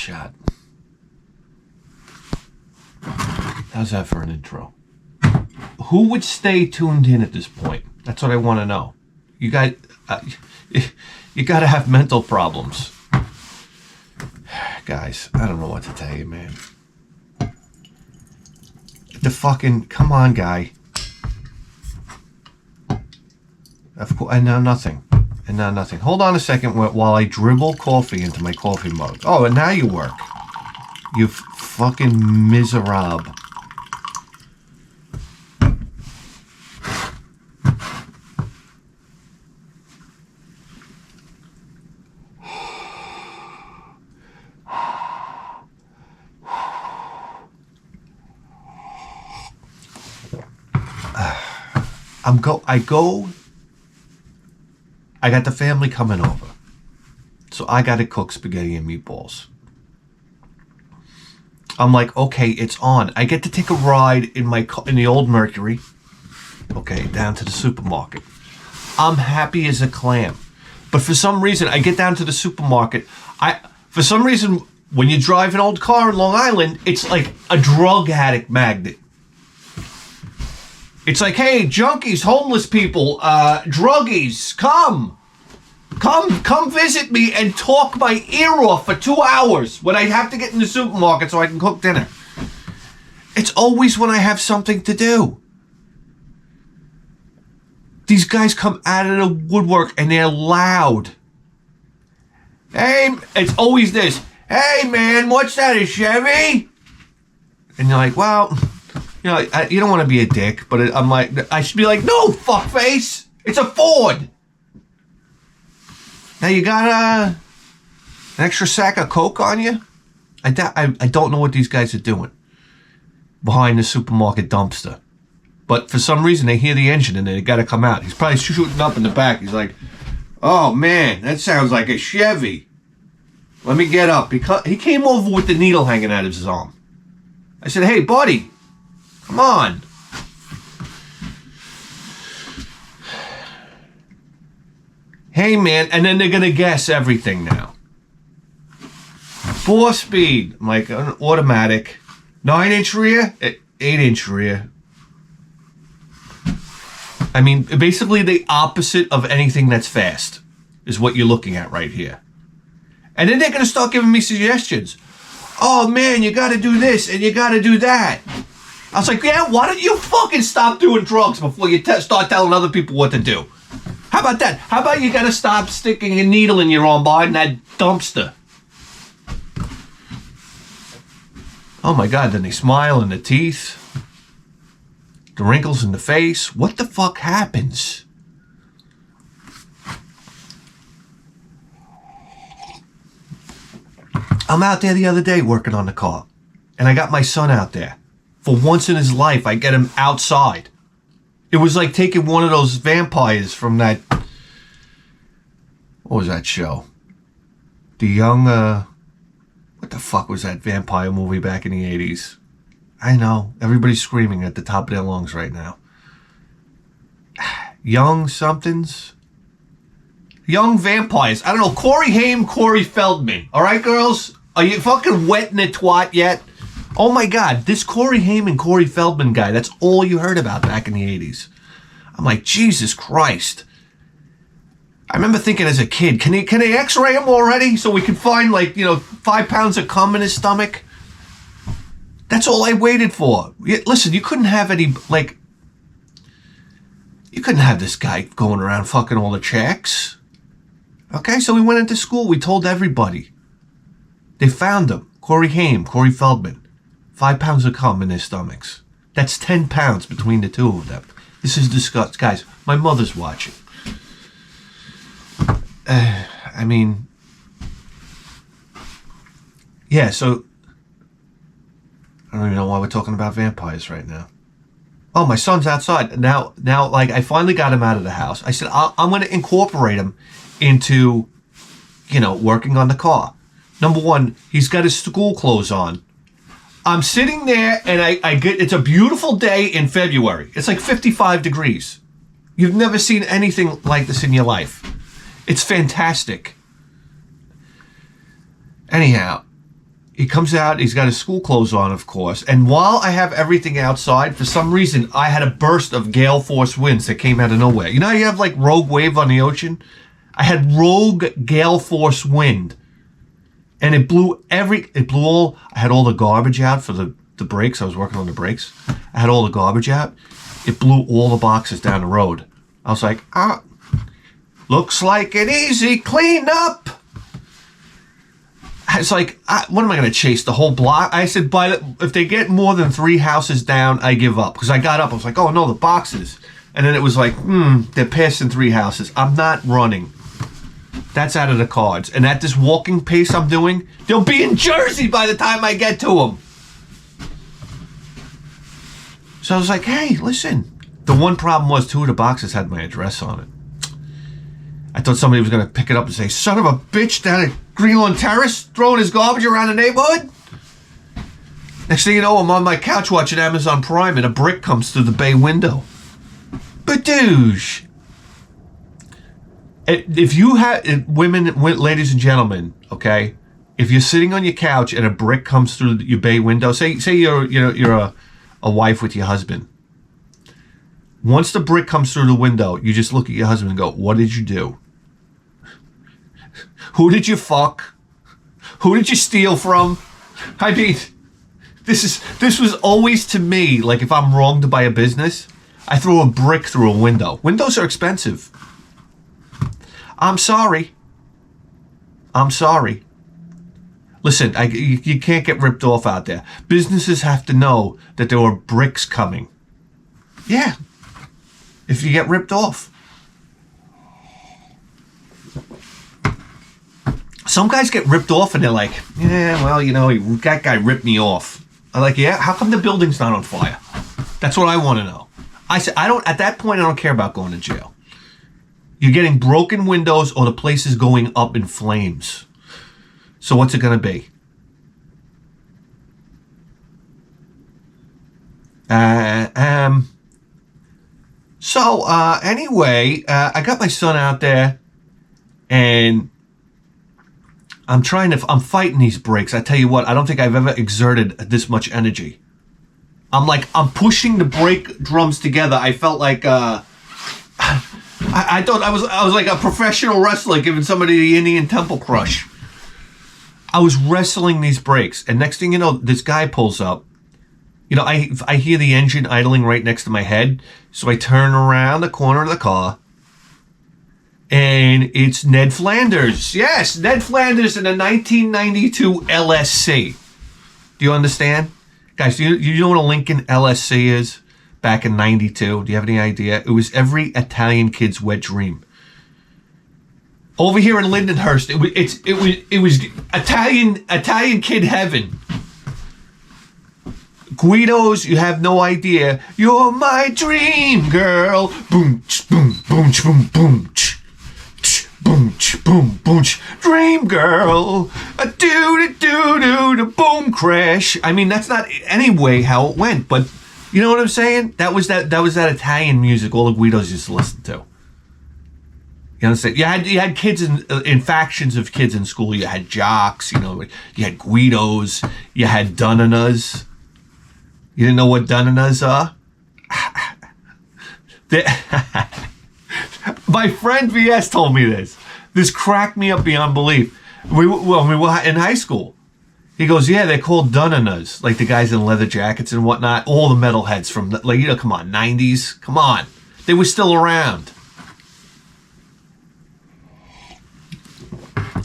shot. How's that for an intro? Who would stay tuned in at this point? That's what I want to know. You guys, you got to have mental problems. Guys, I don't know what to tell you, man. The fucking, come on, guy. Of course, and now nothing. And now nothing. Hold on a second while I dribble coffee into my coffee mug. Oh, and now you work. You fucking miserable. I got the family coming over, so I got to cook spaghetti and meatballs. I'm like, okay, it's on. I get to take a ride in the old Mercury, okay, down to the supermarket. I'm happy as a clam, but for some reason, I get down to the supermarket. For some reason, when you drive an old car in Long Island, it's like a drug addict magnet. It's like, hey, junkies, homeless people, druggies, come visit me and talk my ear off for 2 hours when I have to get in the supermarket so I can cook dinner. It's always when I have something to do. These guys come out of the woodwork and they're loud. Hey, it's always this. Hey, man, what's that, a Chevy? And you're like, well... You know, you don't want to be a dick, but I'm like, I should be like, no, fuckface, it's a Ford. Now you got an extra sack of Coke on you? I don't know what these guys are doing behind the supermarket dumpster. But for some reason, they hear the engine and they got to come out. He's probably shooting up in the back. He's like, oh, man, that sounds like a Chevy. Let me get up. He came over with the needle hanging out of his arm. I said, hey, buddy. Come on. Hey, man. And then they're going to guess everything now. 4-speed. I'm like, automatic. 9-inch rear. 8-inch rear. I mean, basically the opposite of anything that's fast is what you're looking at right here. And then they're going to start giving me suggestions. Oh, man, you got to do this and you got to do that. I was like, yeah, why don't you fucking stop doing drugs before you start telling other people what to do? How about that? How about you gotta stop sticking a needle in your arm behind that dumpster? Oh my God, then they smile in the teeth. The wrinkles in the face. What the fuck happens? I'm out there the other day working on the car. And I got my son out there. For once in his life, I get him outside. It was like taking one of those vampires from that... What was that show? The young... What the fuck was that vampire movie back in the 80s? I know. Everybody's screaming at the top of their lungs right now. Young somethings? Young vampires. I don't know. Corey Haim, Corey Feldman. All right, girls? Are you fucking wet in the twat yet? Oh my God, this Corey Haim and Corey Feldman guy, that's all you heard about back in the 80s. I'm like, Jesus Christ. I remember thinking as a kid, can they x-ray him already so we can find 5 pounds of cum in his stomach? That's all I waited for. Listen, you couldn't have you couldn't have this guy going around fucking all the chicks. Okay, so we went into school, we told everybody. They found him, Corey Haim, Corey Feldman. 5 pounds of cum in their stomachs. That's 10 pounds between the two of them. This is disgusting. Guys, my mother's watching. I mean... Yeah, so... I don't even know why we're talking about vampires right now. Oh, my son's outside. Now, I finally got him out of the house. I said, I'm going to incorporate him into, working on the car. Number one, he's got his school clothes on. I'm sitting there and it's a beautiful day in February. It's like 55 degrees. You've never seen anything like this in your life. It's fantastic. Anyhow, he comes out, he's got his school clothes on, of course. And while I have everything outside, for some reason, I had a burst of gale force winds that came out of nowhere. You know how you have like rogue wave on the ocean? I had rogue gale force wind. And it blew I had all the garbage out for the brakes. I was working on the brakes. I had all the garbage out. It blew all the boxes down the road. I was like, looks like an easy cleanup. It's like, what am I going to chase the whole block? I said, if they get more than 3 houses down, I give up. Because I got up, I was like, oh no, the boxes. And then it was like, they're passing 3 houses. I'm not running. That's out of the cards. And at this walking pace I'm doing, they'll be in Jersey by the time I get to them. So I was like, hey, listen. The one problem was 2 of the boxes had my address on it. I thought somebody was going to pick it up and say, son of a bitch down at Greenlawn Terrace throwing his garbage around the neighborhood. Next thing you know, I'm on my couch watching Amazon Prime and a brick comes through the bay window. Badoosh. If you have ladies and gentlemen, okay, if you're sitting on your couch and a brick comes through your bay window, say you're a wife with your husband. Once the brick comes through the window, you just look at your husband and go, what did you do? Who did you fuck? Who did you steal from? I mean, this was always to me, like if I'm wronged by a business, I throw a brick through a window. Windows are expensive. I'm sorry. Listen, you can't get ripped off out there. Businesses have to know that there are bricks coming. Yeah. If you get ripped off. Some guys get ripped off and they're like, yeah, well, that guy ripped me off. I'm like, yeah, how come the building's not on fire? That's what I want to know. I said, at that point, I don't care about going to jail. You're getting broken windows or the place is going up in flames. So what's it going to be? Anyway, I got my son out there and I'm fighting these brakes. I tell you what, I don't think I've ever exerted this much energy. I'm pushing the brake drums together. I felt like, I thought I was like a professional wrestler giving somebody the Indian Temple Crush. I was wrestling these brakes, and next thing you know, this guy pulls up. I hear the engine idling right next to my head, so I turn around the corner of the car, and it's Ned Flanders. Yes, Ned Flanders in a 1992 LSC. Do you understand? Guys, do you know what a Lincoln LSC is? Back in 92, do you have any idea? It was every Italian kid's wet dream. Over here in Lindenhurst, it was Italian kid heaven. Guidos, you have no idea. You're my dream girl. Boom, boom, boom, boom, boom, boom, boom, boom. Dream girl. A do boom crash. I mean, that's not anyway how it went, but you know what I'm saying? That was that Italian music all the Guidos used to listen to. You understand? You had kids in factions of kids in school. You had jocks, you had Guidos, you had Dunanas. You didn't know what Dunanas are? My friend VS told me this. This cracked me up beyond belief. We were in high school. He goes, yeah, they're called Dunanas, like the guys in leather jackets and whatnot. All the metalheads from, come on, 90s. Come on. They were still around.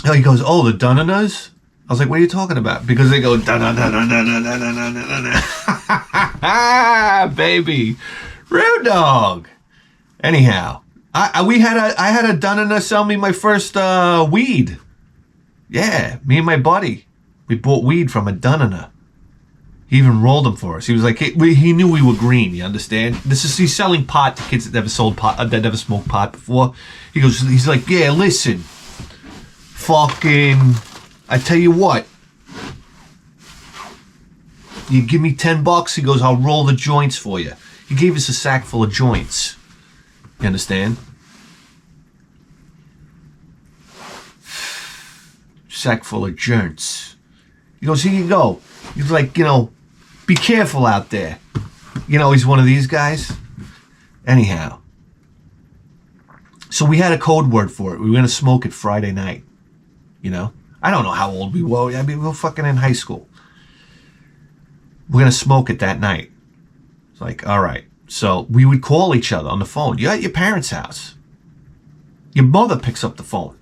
He goes, oh, the Dunanas? I was like, what are you talking about? Because they go, baby. Rude dog. Anyhow, I had a Dunana sell me my first weed. Yeah, me and my buddy. We bought weed from a Dunana. He even rolled them for us. He was like, he knew we were green. You understand? He's selling pot to kids that never sold pot, that never smoked pot before. He's like, yeah, listen, fucking, I tell you what. You give me $10. He goes, I'll roll the joints for you. He gave us a sack full of joints. You understand? Sack full of joints. He goes, here you go. He's like, be careful out there. He's one of these guys. Anyhow. So we had a code word for it. We were going to smoke it Friday night. I don't know how old we were. I mean, we were fucking in high school. We're going to smoke it that night. It's like, all right. So we would call each other on the phone. You're at your parents' house. Your mother picks up the phone.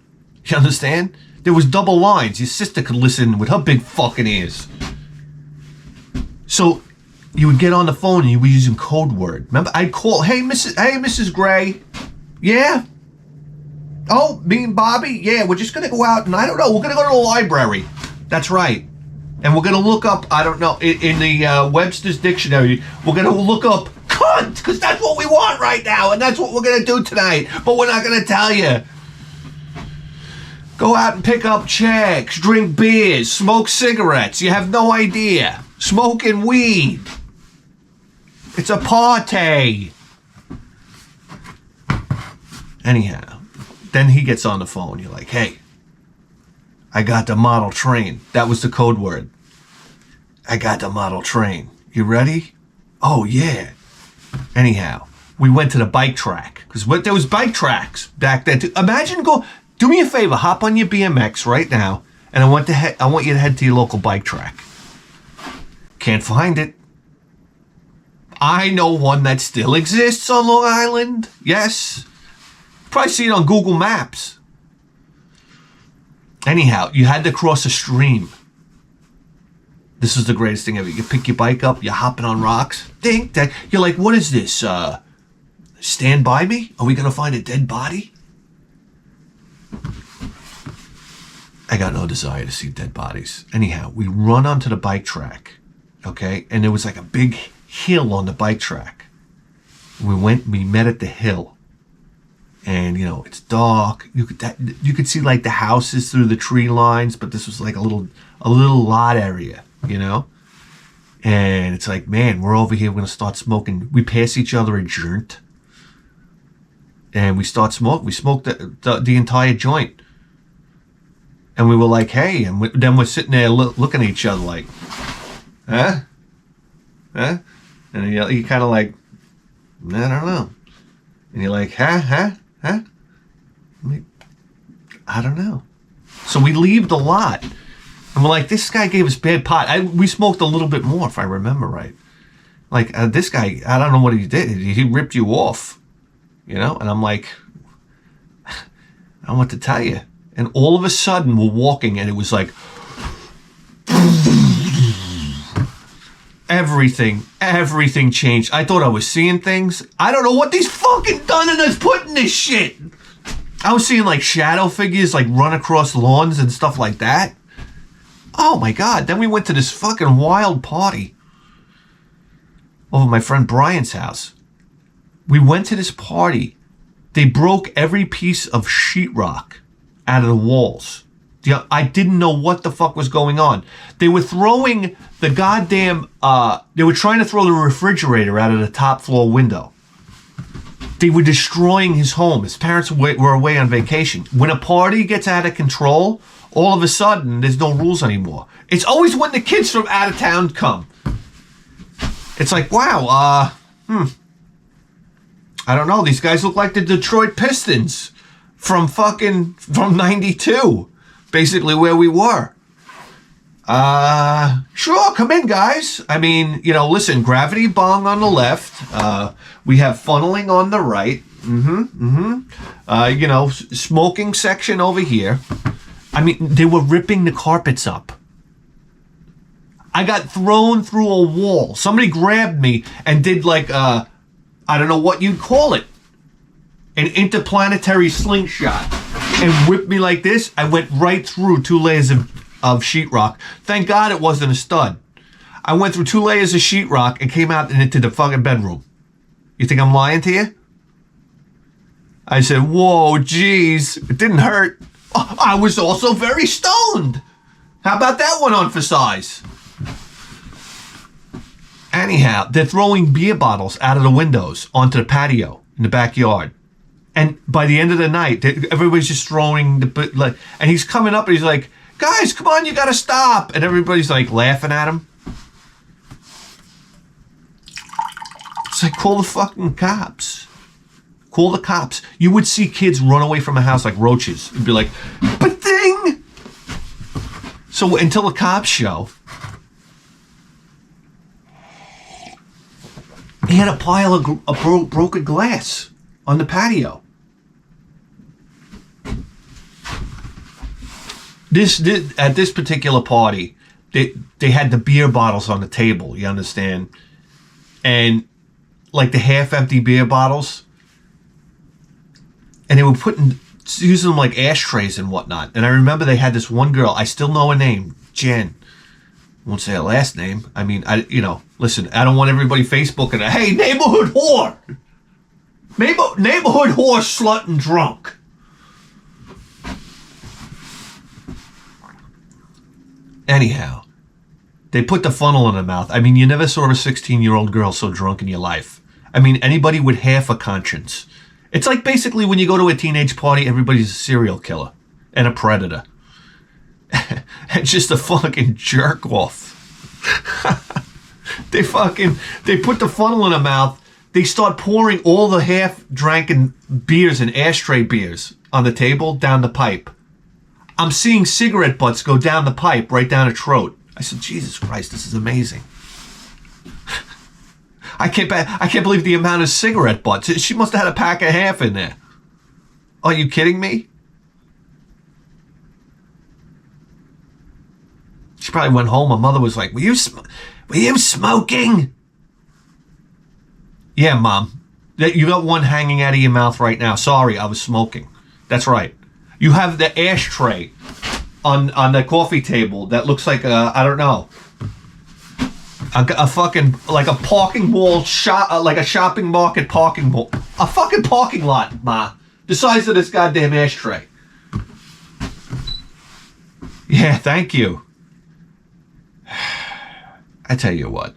You understand? There was double lines. Your sister could listen with her big fucking ears. So you would get on the phone and you were using code word. Remember, I'd call, hey, Mrs. Gray. Yeah? Oh, me and Bobby? Yeah, we're just going to go out and I don't know. We're going to go to the library. That's right. And we're going to look up, I don't know, in the Webster's Dictionary, we're going to look up cunt, because that's what we want right now, and that's what we're going to do tonight, but we're not going to tell you. Go out and pick up checks, drink beers, smoke cigarettes. You have no idea. Smoking weed. It's a party. Anyhow, then he gets on the phone. You're like, hey, I got the model train. That was the code word. I got the model train. You ready? Oh, yeah. Anyhow, we went to the bike track. Because there was bike tracks back then. Imagine do me a favor. Hop on your BMX right now. And I want you to head to your local bike track. Can't find it. I know one that still exists on Long Island. Yes. Probably see it on Google Maps. Anyhow, you had to cross a stream. This is the greatest thing ever. You pick your bike up, you're hopping on rocks. Ding, dang. You're like, what is this? Stand By Me? Are we going to find a dead body? I got no desire to see dead bodies. Anyhow, we run onto the bike track, okay? And there was like a big hill on the bike track. We met at the hill. And, it's dark. You could see like the houses through the tree lines, but this was like a little lot area, And it's like, man, we're over here. We're going to start smoking. We pass each other a joint. And we start smoking. We smoked the entire joint. And we were like, hey. And then we're sitting there looking at each other like, huh? Huh? And you kind of like, I don't know. And you're like, huh? I don't know. So we leave the lot. And we're like, this guy gave us bad pot. We smoked a little bit more, if I remember right. Like, this guy, I don't know what he did. He ripped you off, And I'm like, I don't know what to tell you. And all of a sudden, we're walking, and it was like, everything changed. I thought I was seeing things. I don't know what these fucking Dundoners put in this shit. I was seeing like shadow figures like run across lawns and stuff like that. Oh my God. Then we went to this fucking wild party over my friend Brian's house. We went to this party. They broke every piece of sheetrock out of the walls. I didn't know what the fuck was going on. They were throwing the goddamn, they were trying to throw the refrigerator out of the top floor window. They were destroying his home. His parents were away on vacation. When a party gets out of control, all of a sudden, there's no rules anymore. It's always when the kids from out of town come. It's like, wow, I don't know. These guys look like the Detroit Pistons from 92. Basically where we were. Sure, come in, guys. I mean, listen, gravity bong on the left. We have funneling on the right. Smoking section over here. I mean, they were ripping the carpets up. I got thrown through a wall. Somebody grabbed me and did like, I don't know what you'd call it. An interplanetary slingshot. And whipped me like this. I went right through 2 layers of sheetrock. Thank God it wasn't a stud. I went through 2 layers of sheetrock and came out into the fucking bedroom. You think I'm lying to you? I said, whoa, geez. It didn't hurt. Oh, I was also very stoned. How about that one on for size? Anyhow, they're throwing beer bottles out of the windows onto the patio in the backyard. And by the end of the night, everybody's just throwing and he's coming up and he's like, guys, come on, you gotta stop. And everybody's like laughing at him. It's like, call the fucking cops. Call the cops. You would see kids run away from a house like roaches. It'd be like, ba-ding! So until the cops show, he had a pile of broken glass on the patio. At this particular party, they had the beer bottles on the table, you understand? And like the half-empty beer bottles, and they were using them like ashtrays and whatnot. And I remember they had this one girl, I still know her name, Jen. I won't say her last name. I mean, listen, I don't want everybody Facebooking her. Hey, neighborhood whore! Neighborhood whore, slut, and drunk. Anyhow, they put the funnel in her mouth. I mean, you never saw a 16-year-old girl so drunk in your life. I mean, anybody with half a conscience. It's like basically when you go to a teenage party, everybody's a serial killer and a predator. It's just a fucking jerk off. They put the funnel in her mouth. They start pouring all the half-dranken beers and ashtray beers on the table down the pipe. I'm seeing cigarette butts go down the pipe right down her throat. I said, Jesus Christ, this is amazing. I can't believe the amount of cigarette butts. She must have had a pack and a half in there. Are you kidding me? She probably went home. Her mother was like, were you smoking? Yeah, Mom. You got one hanging out of your mouth right now. Sorry, I was smoking. That's right. You have the ashtray on the coffee table that looks like I don't know. A fucking, like a parking wall, like a shopping market parking wall. A fucking parking lot, Ma. The size of this goddamn ashtray. Yeah, thank you. I tell you what.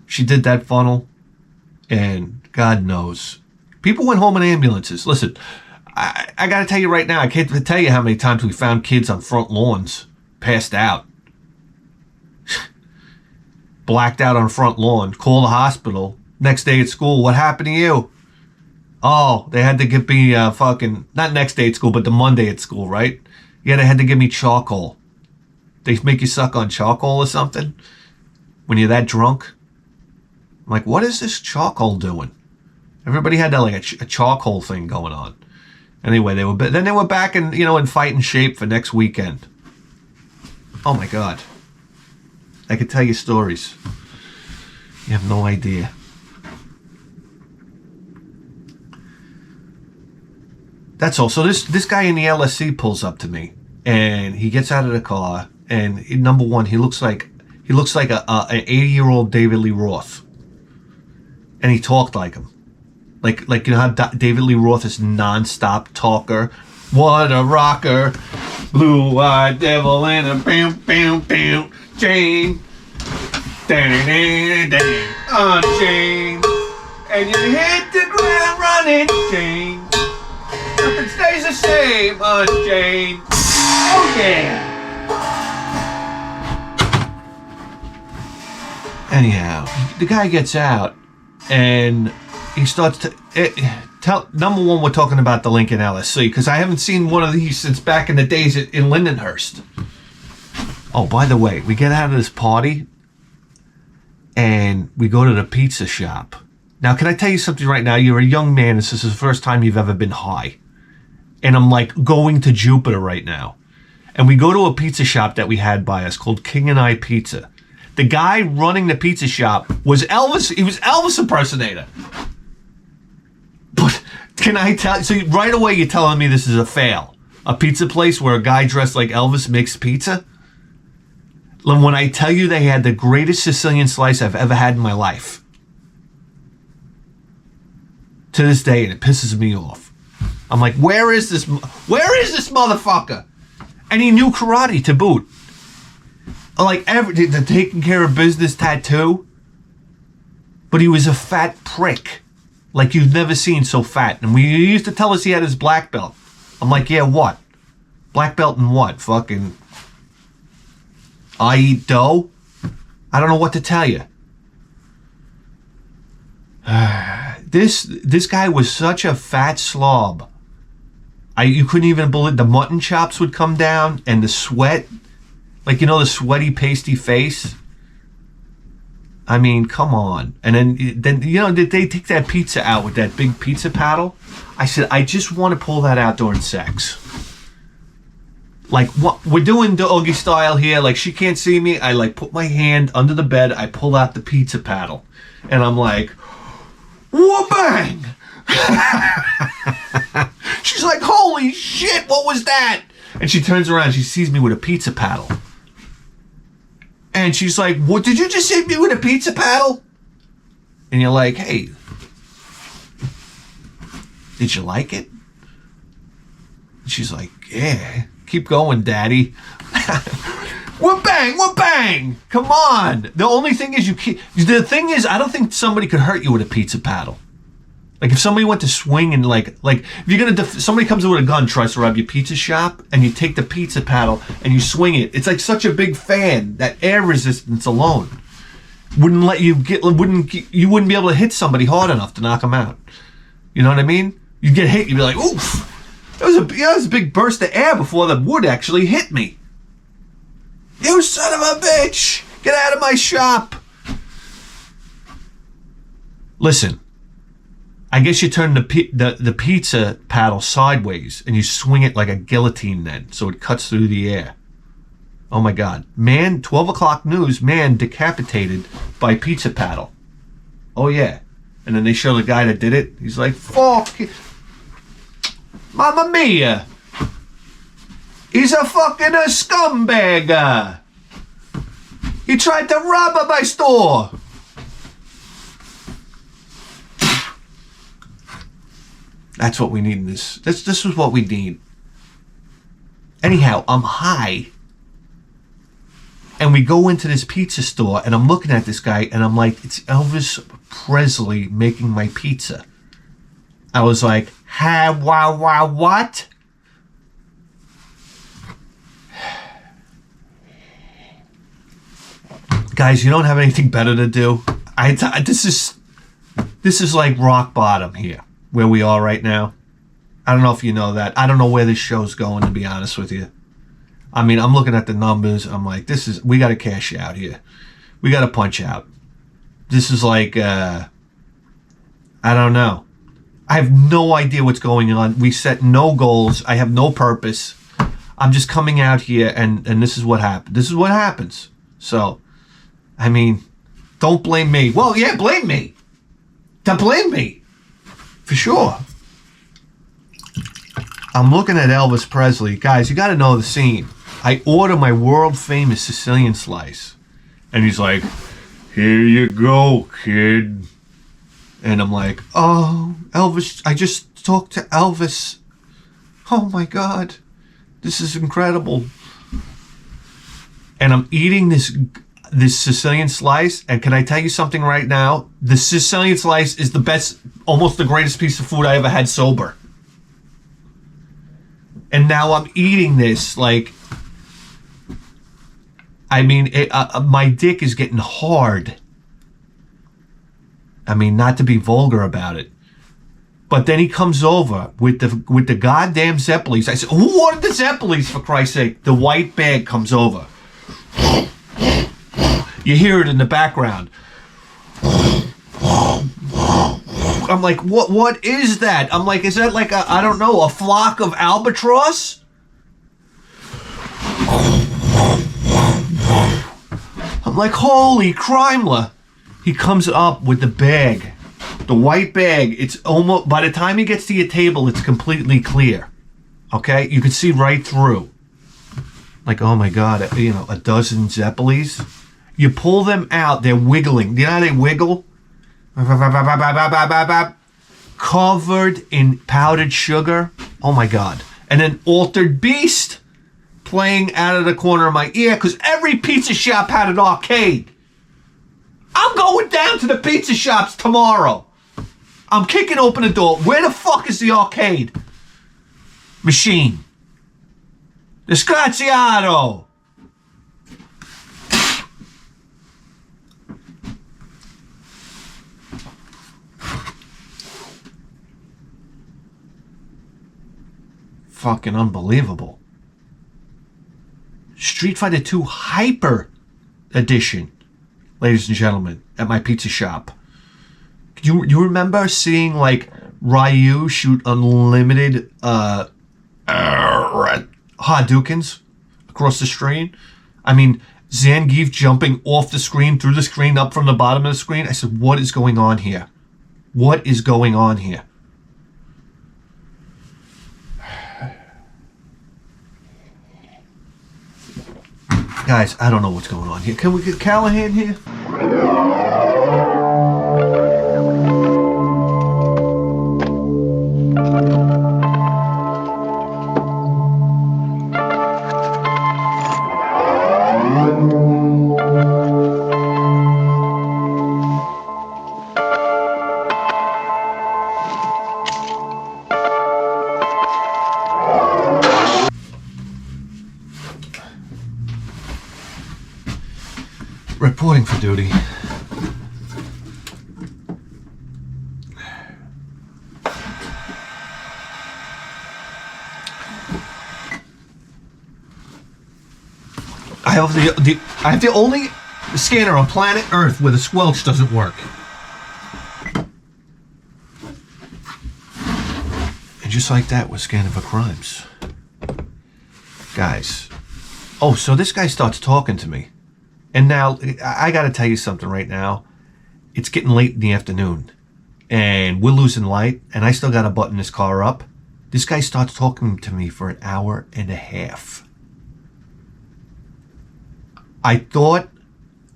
She did that funnel, and God knows. People went home in ambulances. Listen, I got to tell you right now, I can't tell you how many times we found kids on front lawns, passed out. Blacked out on front lawn, call the hospital. Next day at school, what happened to you? Oh, they had to give me not next day at school, but the Monday at school, right? Yeah, they had to give me charcoal. They make you suck on charcoal or something when you're that drunk. I'm like, what is this charcoal doing? Everybody had that like a charcoal thing going on. Anyway, they were back in fighting shape for next weekend. Oh my God. I could tell you stories. You have no idea. That's all. So this guy in the LSC pulls up to me, and he gets out of the car, and number one, he looks like an 80-year-old David Lee Roth, and he talked like him, like you know how David Lee Roth is nonstop talker. What a rocker, blue-eyed devil and a bam bam bam chain, on chain, and you hit the ground running chain. Nothing stays the same on chain. Oh yeah. Anyhow, the guy gets out and he starts to tell. Number one, we're talking about the Lincoln LSC because I haven't seen one of these since back in the days in Lindenhurst. Oh, by the way, we get out of this party and we go to the pizza shop. Now, can I tell you something right now? You're a young man. This is the first time you've ever been high. And I'm like going to Jupiter right now. And we go to a pizza shop that we had by us called King and I Pizza. The guy running the pizza shop was Elvis. He was Elvis impersonator. But can I tell you? So right away you're telling me this is a fail. A pizza place where a guy dressed like Elvis makes pizza? When I tell you they had the greatest Sicilian slice I've ever had in my life. To this day, and it pisses me off. I'm like, where is this motherfucker? And he knew karate to boot. Like the taking care of business tattoo. But he was a fat prick. Like you've never seen so fat. And he used to tell us he had his black belt. I'm like, yeah, what? Black belt in what? Fucking I eat dough? I don't know what to tell you. This guy was such a fat slob. You couldn't even believe the mutton chops would come down and the sweat, like, you know, the sweaty, pasty face. I mean, come on. And then you know, they take that pizza out with that big pizza paddle. I said, I just want to pull that out during sex. Like, what we're doing doggy style here. Like, she can't see me. I like put my hand under the bed. I pull out the pizza paddle, and I'm like, whoa, bang! She's like, holy shit, what was that? And she turns around. She sees me with a pizza paddle. And she's like, what, did you just hit me with a pizza paddle? And you're like, hey, did you like it? And she's like, yeah, keep going, daddy. What bang, what bang? Come on. The only thing is the thing is, I don't think somebody could hurt you with a pizza paddle. Like, if somebody went to swing and like if you're gonna somebody comes in with a gun, tries to rob your pizza shop, and you take the pizza paddle and you swing it, it's like such a big fan that air resistance alone wouldn't let you you wouldn't be able to hit somebody hard enough to knock them out. You know what I mean? You'd get hit, you'd be like, oof. It was a big burst of air before the wood actually hit me. You son of a bitch! Get out of my shop! Listen. I guess you turn the pizza paddle sideways and you swing it like a guillotine then, so it cuts through the air. Oh my God. Man, 12 o'clock news, man decapitated by pizza paddle. Oh yeah. And then they show the guy that did it. He's like, fuck. Mamma mia. He's a fucking scumbag. He tried to rob my store. That's what we need in this. This is what we need. Anyhow, I'm high. And we go into this pizza store and I'm looking at this guy and I'm like, it's Elvis Presley making my pizza. I was like, what? Guys, you don't have anything better to do? This is like rock bottom here. Where we are right now. I don't know if you know that. I don't know where this show's going, to be honest with you. I mean, I'm looking at the numbers. I'm like, we got to cash out here. We got to punch out. This is like, I don't know. I have no idea what's going on. We set no goals. I have no purpose. I'm just coming out here and this is what happened. This is what happens. So, I mean, don't blame me. Well, yeah, blame me. Don't blame me. For sure. I'm looking at Elvis Presley. Guys, you got to know the scene. I order my world famous Sicilian slice. And he's like, here you go, kid. And I'm like, oh, Elvis, I just talked to Elvis. Oh my God. This is incredible. And I'm eating this Sicilian slice, and can I tell you something right now? The Sicilian slice is the best, almost the greatest piece of food I ever had sober. And now I'm eating this, like, I mean, my dick is getting hard. I mean, not to be vulgar about it. But then he comes over with the goddamn Zeppelis. I said, who ordered the Zeppelis, for Christ's sake? The white bag comes over. You hear it in the background. I'm like, what is that? I'm like, is that like I don't know, a flock of albatross? I'm like, holy crimela. He comes up with the bag. The white bag. It's almost, by the time he gets to your table, it's completely clear. Okay? You can see right through. Like, oh my God, you know, a dozen Zeppelis. You pull them out, they're wiggling. You know how they wiggle? Covered in powdered sugar. Oh my God. And then Altered Beast playing out of the corner of my ear because every pizza shop had an arcade. I'm going down to the pizza shops tomorrow. I'm kicking open the door. Where the fuck is the arcade machine? Disgraziato! Fucking unbelievable. Street Fighter 2 Hyper Edition, ladies and gentlemen, at my pizza shop. You remember seeing like Ryu shoot unlimited Hadoukens across the screen? I mean, Zangief jumping off the screen, through the screen, up from the bottom of the screen. I said, what is going on here? What is going on here? Guys, I don't know what's going on here. Can we get Callahan here? Reporting for duty. I have the only scanner on planet Earth where the squelch doesn't work. And just like that, we're scanning for crimes. Guys. Oh, so this guy starts talking to me. And now, I got to tell you something right now. It's getting late in the afternoon. And we're losing light. And I still got to button this car up. This guy starts talking to me for an hour and a half. I thought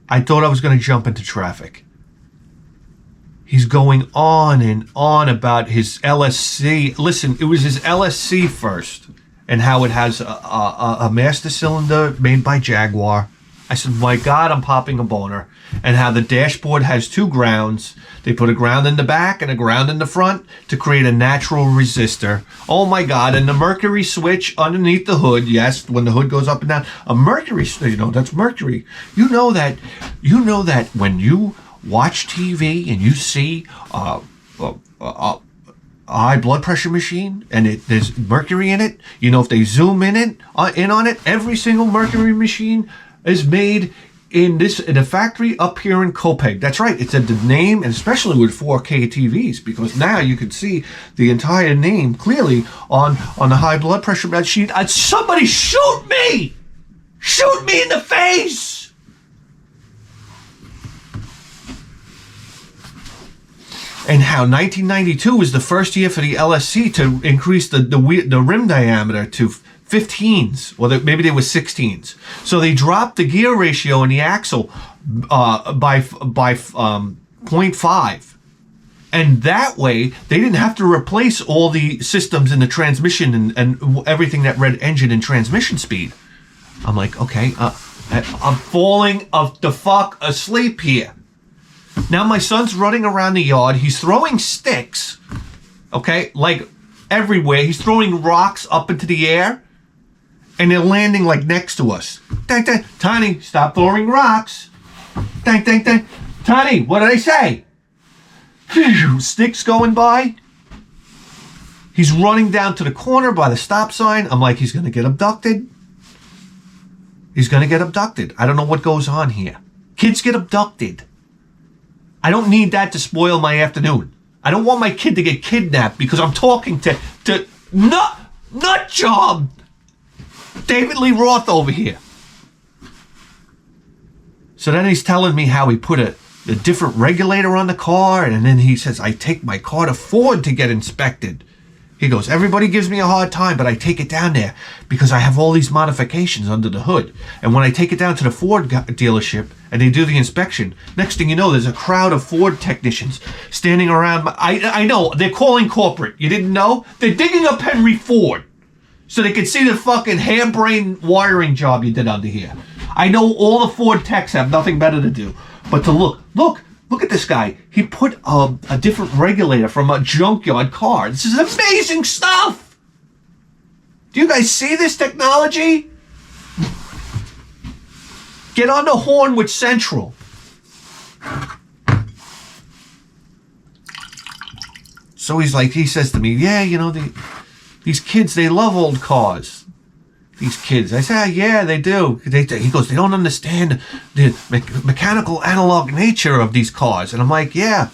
I was going to jump into traffic. He's going on and on about his LSC. Listen, it was his LSC first. And how it has a master cylinder made by Jaguar. I said, my God, I'm popping a boner. And how the dashboard has two grounds. They put a ground in the back and a ground in the front to create a natural resistor. Oh my God. And the mercury switch underneath the hood. Yes, when the hood goes up and down. A mercury, that's mercury. You know that when you watch TV and you see a high blood pressure machine and there's mercury in it, you know, if they zoom in on it, every single mercury machine is made in a factory up here in Copiague. That's right. It's the name, and especially with 4K TVs, because now you can see the entire name clearly on the high blood pressure machine. Somebody shoot me! Shoot me in the face! And how 1992 was the first year for the LSC to increase the rim diameter to 15s, well, maybe they were 16s. So they dropped the gear ratio in the axle by 0.5. And that way, they didn't have to replace all the systems in the transmission and everything that read engine and transmission speed. I'm like, okay, I'm falling the fuck asleep here. Now my son's running around the yard. He's throwing sticks, okay, like everywhere. He's throwing rocks up into the air. And they're landing like next to us. Dang, dang. Tiny, stop throwing rocks. Dang, dang, dang. Tiny, what did I say? Phew, sticks going by. He's running down to the corner by the stop sign. I'm like, he's going to get abducted. He's going to get abducted. I don't know what goes on here. Kids get abducted. I don't need that to spoil my afternoon. I don't want my kid to get kidnapped because I'm talking to nut job David Lee Roth over here. So then he's telling me how he put a different regulator on the car, and then he says, I take my car to Ford to get inspected. He goes, everybody gives me a hard time, but I take it down there because I have all these modifications under the hood. And when I take it down to the Ford dealership and they do the inspection, next thing you know, there's a crowd of Ford technicians standing around. I know, they're calling corporate. You didn't know? They're digging up Henry Ford so they can see the fucking harebrained wiring job you did under here. I know all the Ford techs have nothing better to do but to look at this guy. He put a different regulator from a junkyard car. This is amazing stuff. Do you guys see this technology? Get on the horn with Central. So he says to me, yeah, you know, these kids, they love old cars. These kids. I say, yeah, they do. He goes, they don't understand the mechanical analog nature of these cars. And I'm like, yeah,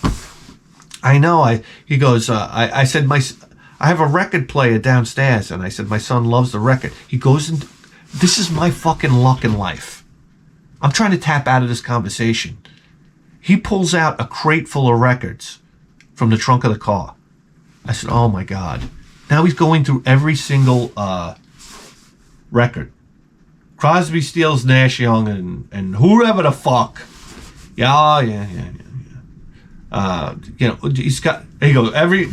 I know. He goes, I said, I have a record player downstairs. And I said, my son loves the record. He goes, this is my fucking luck in life. I'm trying to tap out of this conversation. He pulls out a crate full of records from the trunk of the car. I said, oh my God. Now he's going through every single record. Crosby, Stills, Nash, Young, and whoever the fuck. Yeah. You know, he's got. There you go. Every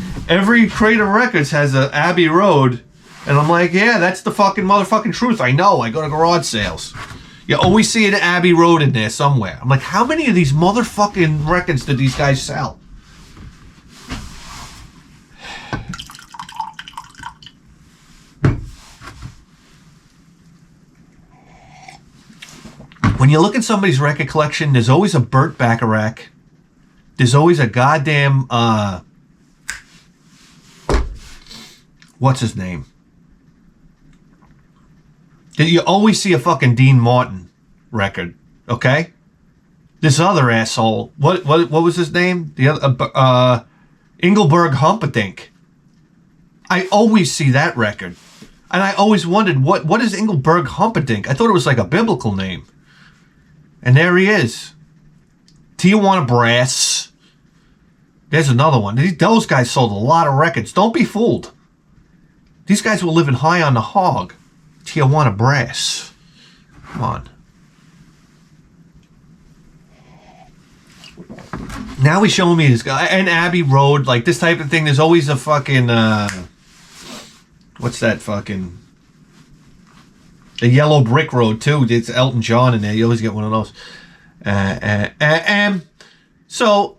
crate of records has a Abbey Road, and I'm like, yeah, that's the fucking motherfucking truth. I know. I go to garage sales. You always see an Abbey Road in there somewhere. I'm like, how many of these motherfucking records did these guys sell? When you look at somebody's record collection, there's always a Burt Bacharach. There's always a goddamn, what's his name? You always see a fucking Dean Martin record, okay? This other asshole, what was his name? The other, Engelberg Humperdinck. I always see that record. And I always wondered, what is Engelberg Humperdinck? I thought it was like a biblical name. And there he is. Tijuana Brass. There's another one. Those guys sold a lot of records. Don't be fooled. These guys were living high on the hog. Tijuana Brass. Come on. Now he's showing me this guy. And Abbey Road, like this type of thing. There's always a fucking... what's that fucking... The Yellow Brick Road, too. It's Elton John in there. You always get one of those. So,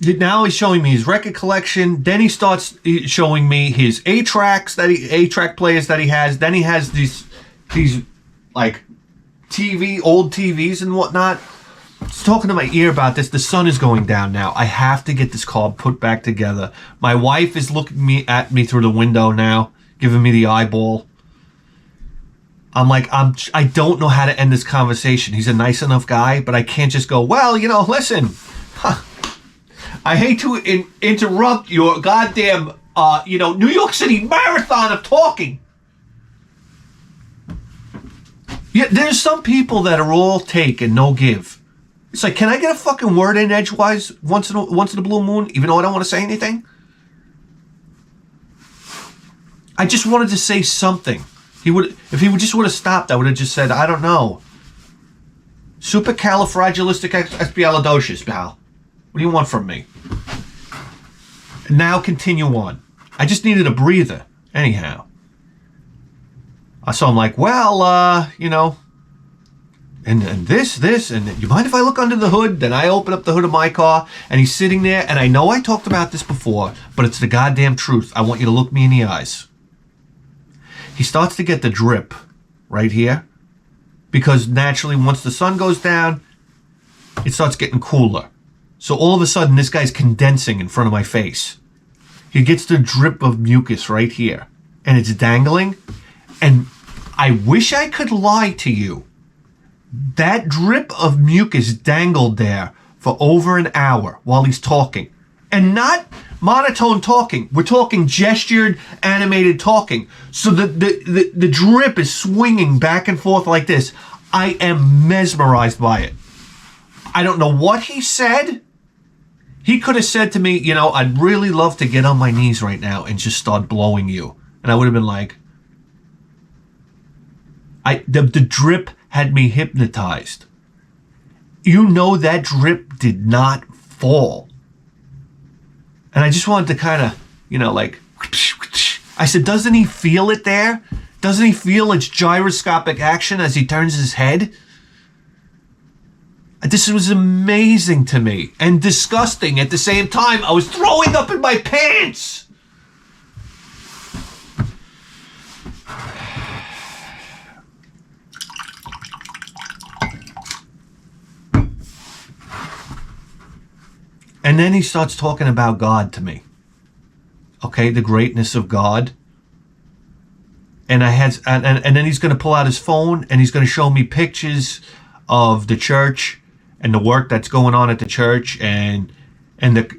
now he's showing me his record collection. Then he starts showing me his A-track players that he has. Then he has these like, old TVs and whatnot. He's talking to my ear about this. The sun is going down now. I have to get this car put back together. My wife is looking at me through the window now, giving me the eyeball. I'm like, I don't know how to end this conversation. He's a nice enough guy, but I can't just go, well, you know, listen. I hate to interrupt your goddamn, New York City marathon of talking. Yeah, there's some people that are all take and no give. It's like, can I get a fucking word in edgewise once in a blue moon, even though I don't want to say anything? I just wanted to say something. If he just would have stopped, I would have just said, I don't know. Supercalifragilisticexpialidocious, pal. What do you want from me? Now continue on. I just needed a breather. Anyhow. So I'm like, well, and this, and you mind if I look under the hood? Then I open up the hood of my car, and he's sitting there, and I know I talked about this before, but it's the goddamn truth. I want you to look me in the eyes. He starts to get the drip right here because naturally once the sun goes down, it starts getting cooler. So all of a sudden this guy's condensing in front of my face. He gets the drip of mucus right here and it's dangling. And I wish I could lie to you. That drip of mucus dangled there for over an hour while he's talking. And not monotone talking. We're talking gestured, animated talking. So the drip is swinging back and forth like this. I am mesmerized by it. I don't know what he said. He could have said to me, I'd really love to get on my knees right now and just start blowing you. And I would have been like, the drip had me hypnotized. That drip did not fall. And I just wanted to kind of, I said, doesn't he feel it there? Doesn't he feel its gyroscopic action as he turns his head? This was amazing to me and disgusting at the same time. I was throwing up in my pants. And then he starts talking about God to me. Okay, the greatness of God. And and then he's going to pull out his phone and he's going to show me pictures of the church and the work that's going on at the church, and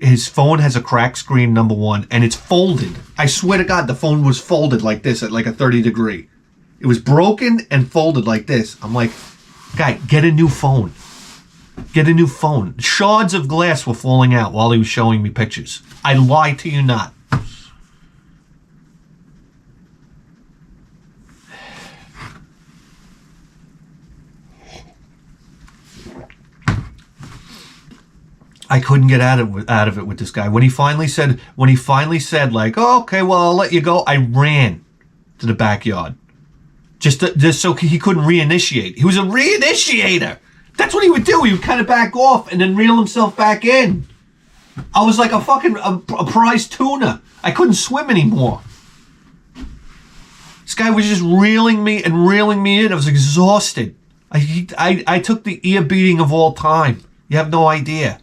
his phone has a crack screen, number one, and it's folded. I swear to God, the phone was folded like this at like a 30 degree. It was broken and folded like this. I'm like, guy, get a new phone. Get a new phone. Shards of glass were falling out while he was showing me pictures. I lie to you not. I couldn't get out of it with this guy. When he finally said, like, oh, okay, well, I'll let you go, I ran to the backyard. Just so he couldn't reinitiate. He was a reinitiator. That's what he would do. He would kind of back off and then reel himself back in. I was like a prize tuna. I couldn't swim anymore. This guy was just reeling me in. I was exhausted. I took the ear beating of all time. You have no idea.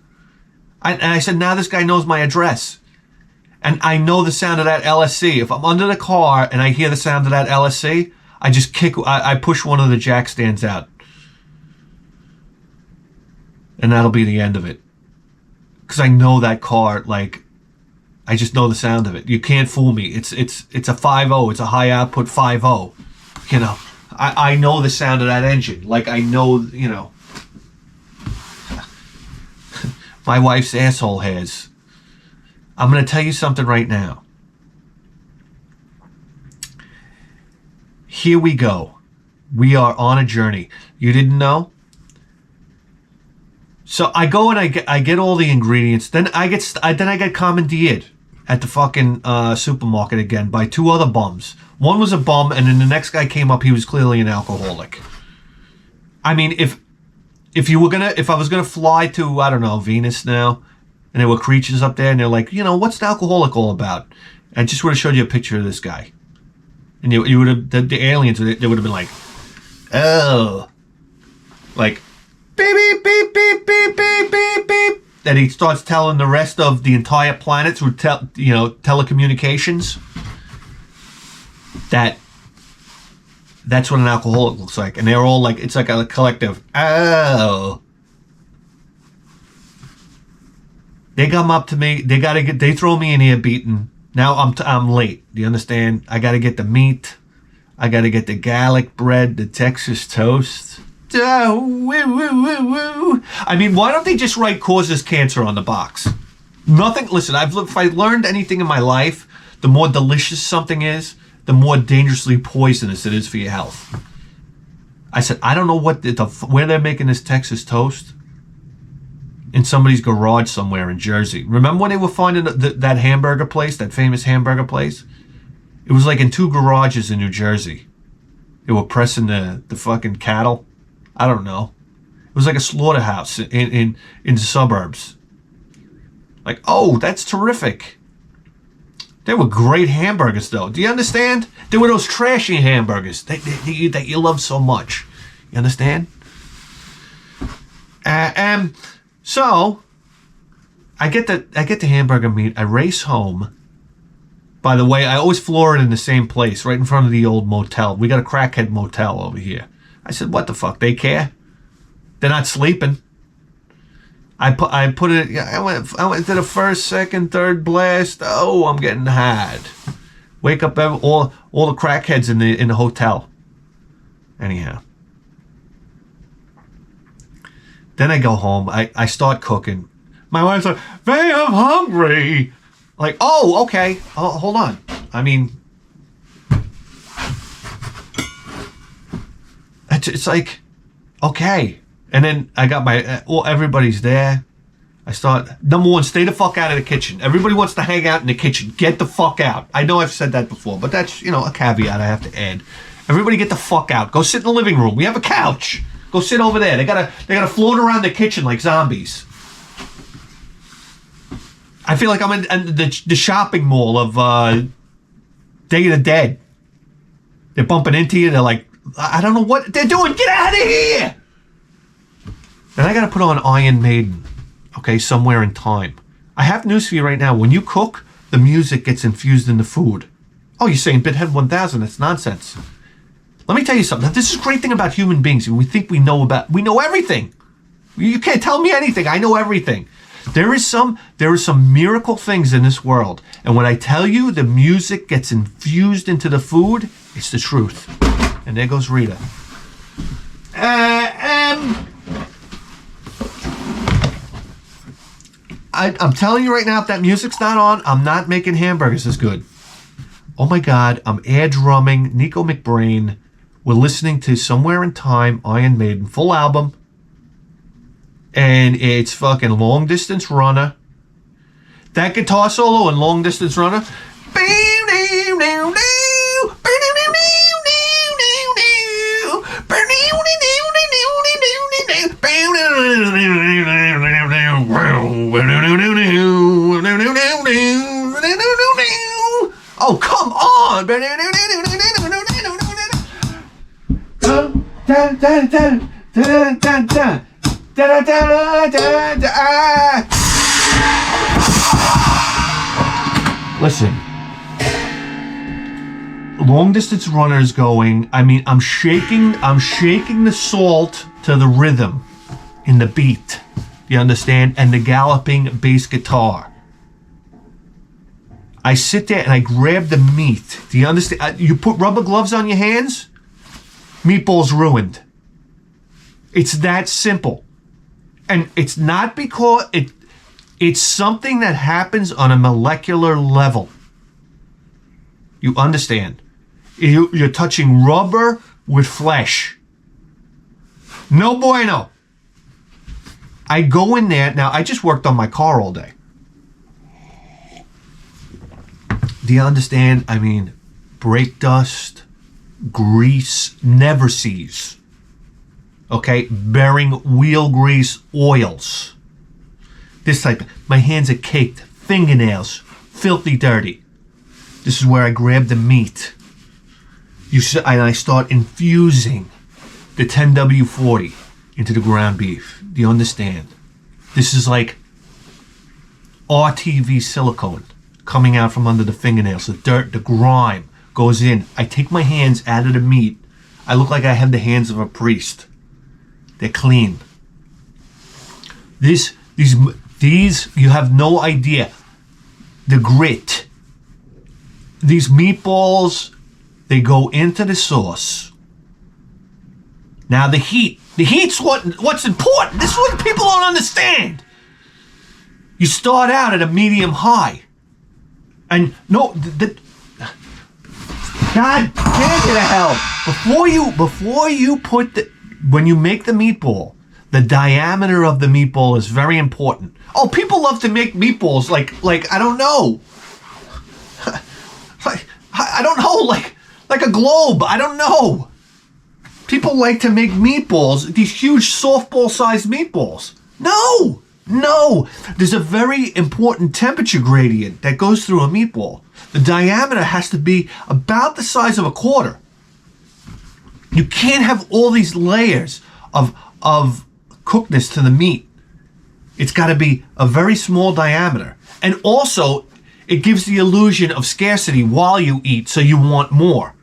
And I said, now this guy knows my address. And I know the sound of that LSC. If I'm under the car and I hear the sound of that LSC, I push one of the jack stands out. And that'll be the end of it. Because I know that car, like, I just know the sound of it. You can't fool me. It's a 5.0. It's a high output 5.0. You know, I know the sound of that engine. Like, I know, you know. My wife's asshole has. I'm going to tell you something right now. Here we go. We are on a journey. You didn't know? So I go and I get all the ingredients. Then I get commandeered at the fucking supermarket again by two other bums. One was a bum, and then the next guy came up. He was clearly an alcoholic. I mean, if I was gonna fly to, I don't know, Venus now, and there were creatures up there, and they're like, you know, what's the alcoholic all about? I just would have showed you a picture of this guy, and you would have the aliens. They would have been like, oh, like beep beep beep beep beep beep beep beep. And he starts telling the rest of the entire planet through telecommunications that. That's what an alcoholic looks like. And they're all like, it's like a collective, oh. They come up to me, they throw me in here beaten. Now I'm late. Do you understand? I gotta get the meat. I gotta get the garlic bread, the Texas toast. Oh, woo, woo, woo, woo. I mean, why don't they just write causes cancer on the box? Nothing, listen, if I learned anything in my life, the more delicious something is, the more dangerously poisonous it is for your health. I said, I don't know where they're making this Texas toast. In somebody's garage somewhere in Jersey. Remember when they were finding that hamburger place, that famous hamburger place? It was like in two garages in New Jersey. They were pressing the fucking cattle. I don't know. It was like a slaughterhouse in the suburbs. Like, oh, that's terrific. They were great hamburgers, though. Do you understand? They were those trashy hamburgers that you love so much. You understand? So I get the hamburger meat. I race home. By the way, I always floor it in the same place, right in front of the old motel. We got a crackhead motel over here. I said, what the fuck? They care? They're not sleeping. I put it. I went to the first, second, third blast. Oh, I'm getting hard. Wake up all the crackheads in the hotel. Anyhow, then I go home. I start cooking. My wife's like, "Babe, I'm hungry." Like, oh, okay. Oh, hold on. I mean, it's like, okay. And then I got everybody's there. I start, number one, stay the fuck out of the kitchen. Everybody wants to hang out in the kitchen. Get the fuck out. I know I've said that before, but that's, a caveat I have to add. Everybody get the fuck out. Go sit in the living room. We have a couch. Go sit over there. They gotta float around the kitchen like zombies. I feel like I'm in the shopping mall of Day of the Dead. They're bumping into you. They're like, I don't know what they're doing. Get out of here! And I got to put on Iron Maiden, okay, somewhere in time. I have news for you right now. When you cook, the music gets infused in the food. Oh, you're saying Bithead 1000? That's nonsense. Let me tell you something. This is a great thing about human beings. We think we know everything. You can't tell me anything. I know everything. There are some miracle things in this world. And when I tell you the music gets infused into the food, it's the truth. And there goes Rita. I'm telling you right now, if that music's not on, I'm not making hamburgers as good. Oh my God, I'm air drumming Nico McBrain. We're listening to Somewhere in Time, Iron Maiden, full album. And it's fucking Long Distance Runner. That guitar solo in Long Distance Runner. Oh, come on! Listen. Long Distance Runner is going. I mean, I'm shaking the salt to the rhythm in the beat. You understand? And the galloping bass guitar. I sit there and I grab the meat. Do you understand? You put rubber gloves on your hands, meatball's ruined. It's that simple. And it's not because it's something that happens on a molecular level. You understand? You're touching rubber with flesh. No bueno. I go in there. Now, I just worked on my car all day. Do you understand? I mean, brake dust, grease, never sees. Okay? Bearing wheel grease, oils. This type. My hands are caked. Fingernails. Filthy dirty. This is where I grab the meat. And I start infusing the 10W40 into the ground beef. Do you understand? This is like RTV silicone coming out from under the fingernails. The dirt, the grime goes in. I take my hands out of the meat. I look like I have the hands of a priest. They're clean. These, you have no idea. The grit. These meatballs, they go into the sauce. Now the heat's what's important. This is what people don't understand. You start out at a medium high. And no, God damn it to hell. Before you put when you make the meatball, the diameter of the meatball is very important. Oh, people love to make meatballs like I don't know. I don't know, like a globe. I don't know. People like to make meatballs, these huge softball-sized meatballs. No. There's a very important temperature gradient that goes through a meatball. The diameter has to be about the size of a quarter. You can't have all these layers of cookedness to the meat. It's got to be a very small diameter. And also, it gives the illusion of scarcity while you eat, so you want more.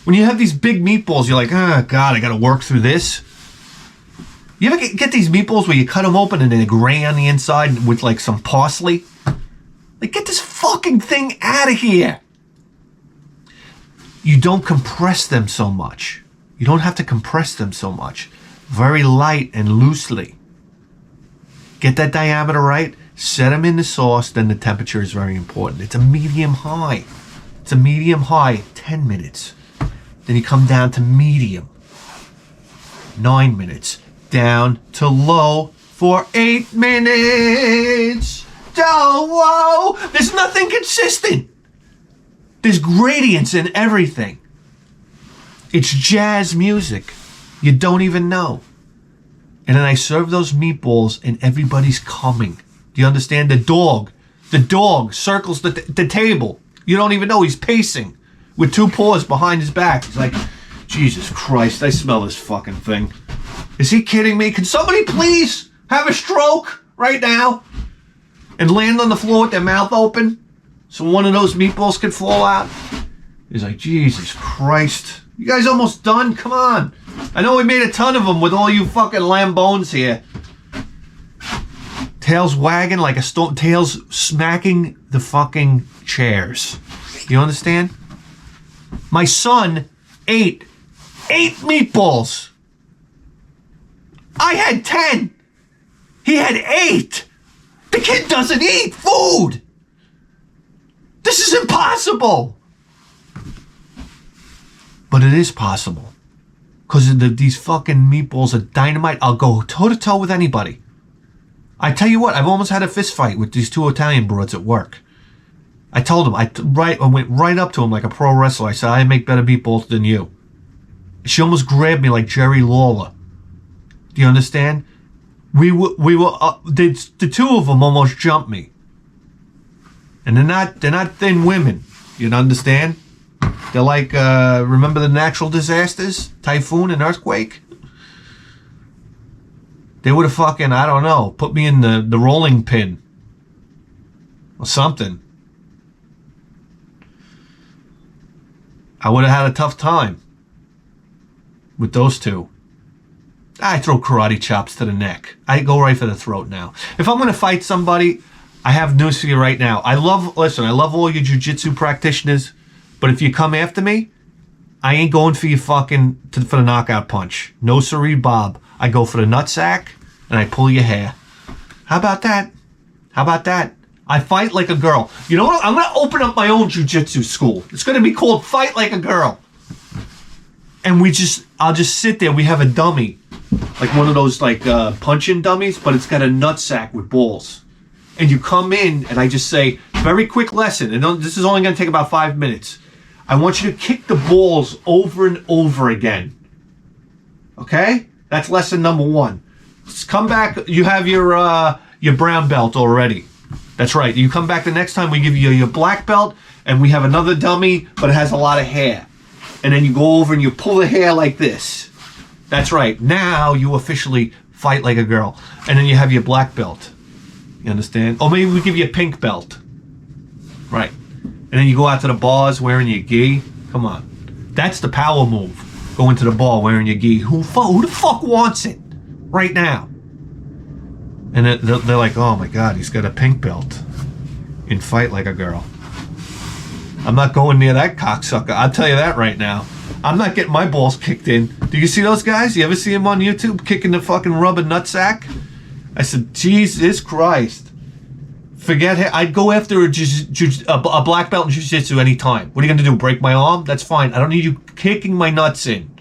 When you have these big meatballs, you're like, oh, God, I got to work through this. You ever get these meatballs where you cut them open and they're gray on the inside with like some parsley? Like, get this fucking thing out of here. You don't compress them so much. You don't have to compress them so much. Very light and loosely. Get that diameter right. Set them in the sauce. Then the temperature is very important. It's a medium high. 10 minutes. Then you come down to medium. 9 minutes. Down to low for 8 minutes. Oh, whoa. There's nothing consistent. There's gradients in everything. It's jazz music. You don't even know. And then I serve those meatballs and everybody's coming. Do you understand? The dog circles the table. You don't even know he's pacing with two paws behind his back. He's like, Jesus Christ, I smell this fucking thing. Is he kidding me? Can somebody please have a stroke right now? and land on the floor with their mouth open so one of those meatballs could fall out. He's like, Jesus Christ. You guys almost done? Come on. I know we made a ton of them with all you fucking lambones here. Tails wagging like a stone. Tails smacking the fucking chairs. You understand? My son ate 8 meatballs. I had 10. He had 8. The kid doesn't eat food. This is impossible. But it is possible. Because these fucking meatballs are dynamite. I'll go toe-to-toe with anybody. I tell you what, I've almost had a fist fight with these 2 Italian broads at work. I told them, I went right up to him like a pro wrestler. I said, I make better meatballs than you. She almost grabbed me like Jerry Lawler. Do you understand? The 2 of them almost jumped me. And they're not thin women. You understand? They're like, remember the natural disasters? Typhoon and earthquake? They would have fucking, I don't know, put me in the rolling pin. Or something. I would have had a tough time. With those 2. I throw karate chops to the neck. I go right for the throat now. If I'm going to fight somebody, I have news for you right now. I love all you jiu-jitsu practitioners, but if you come after me, I ain't going for you for the knockout punch. No siree, Bob. I go for the nutsack, and I pull your hair. How about that? How about that? I fight like a girl. You know what? I'm going to open up my own jiu-jitsu school. It's going to be called Fight Like a Girl. And I'll just sit there. We have a dummy. Like one of those punch-in dummies, but it's got a nutsack with balls. And you come in, and I just say, very quick lesson, and this is only going to take about 5 minutes. I want you to kick the balls over and over again. Okay? That's lesson number 1. Just come back. You have your brown belt already. That's right. You come back the next time, we give you your black belt, and we have another dummy, but it has a lot of hair. And then you go over and you pull the hair like this. That's right. Now you officially fight like a girl. And then you have your black belt. You understand? Or maybe we give you a pink belt. Right. And then you go out to the bars wearing your gi. Come on. That's the power move. Go into the bar wearing your gi. Who the fuck wants it? Right now. And they're like, oh my God, he's got a pink belt. In Fight Like a Girl. I'm not going near that cocksucker. I'll tell you that right now. I'm not getting my balls kicked in. Do you see those guys? You ever see them on YouTube kicking the fucking rubber nutsack? I said, Jesus Christ. Forget it. I'd go after a black belt in jiu-jitsu anytime. What are you going to do? Break my arm? That's fine. I don't need you kicking my nuts in.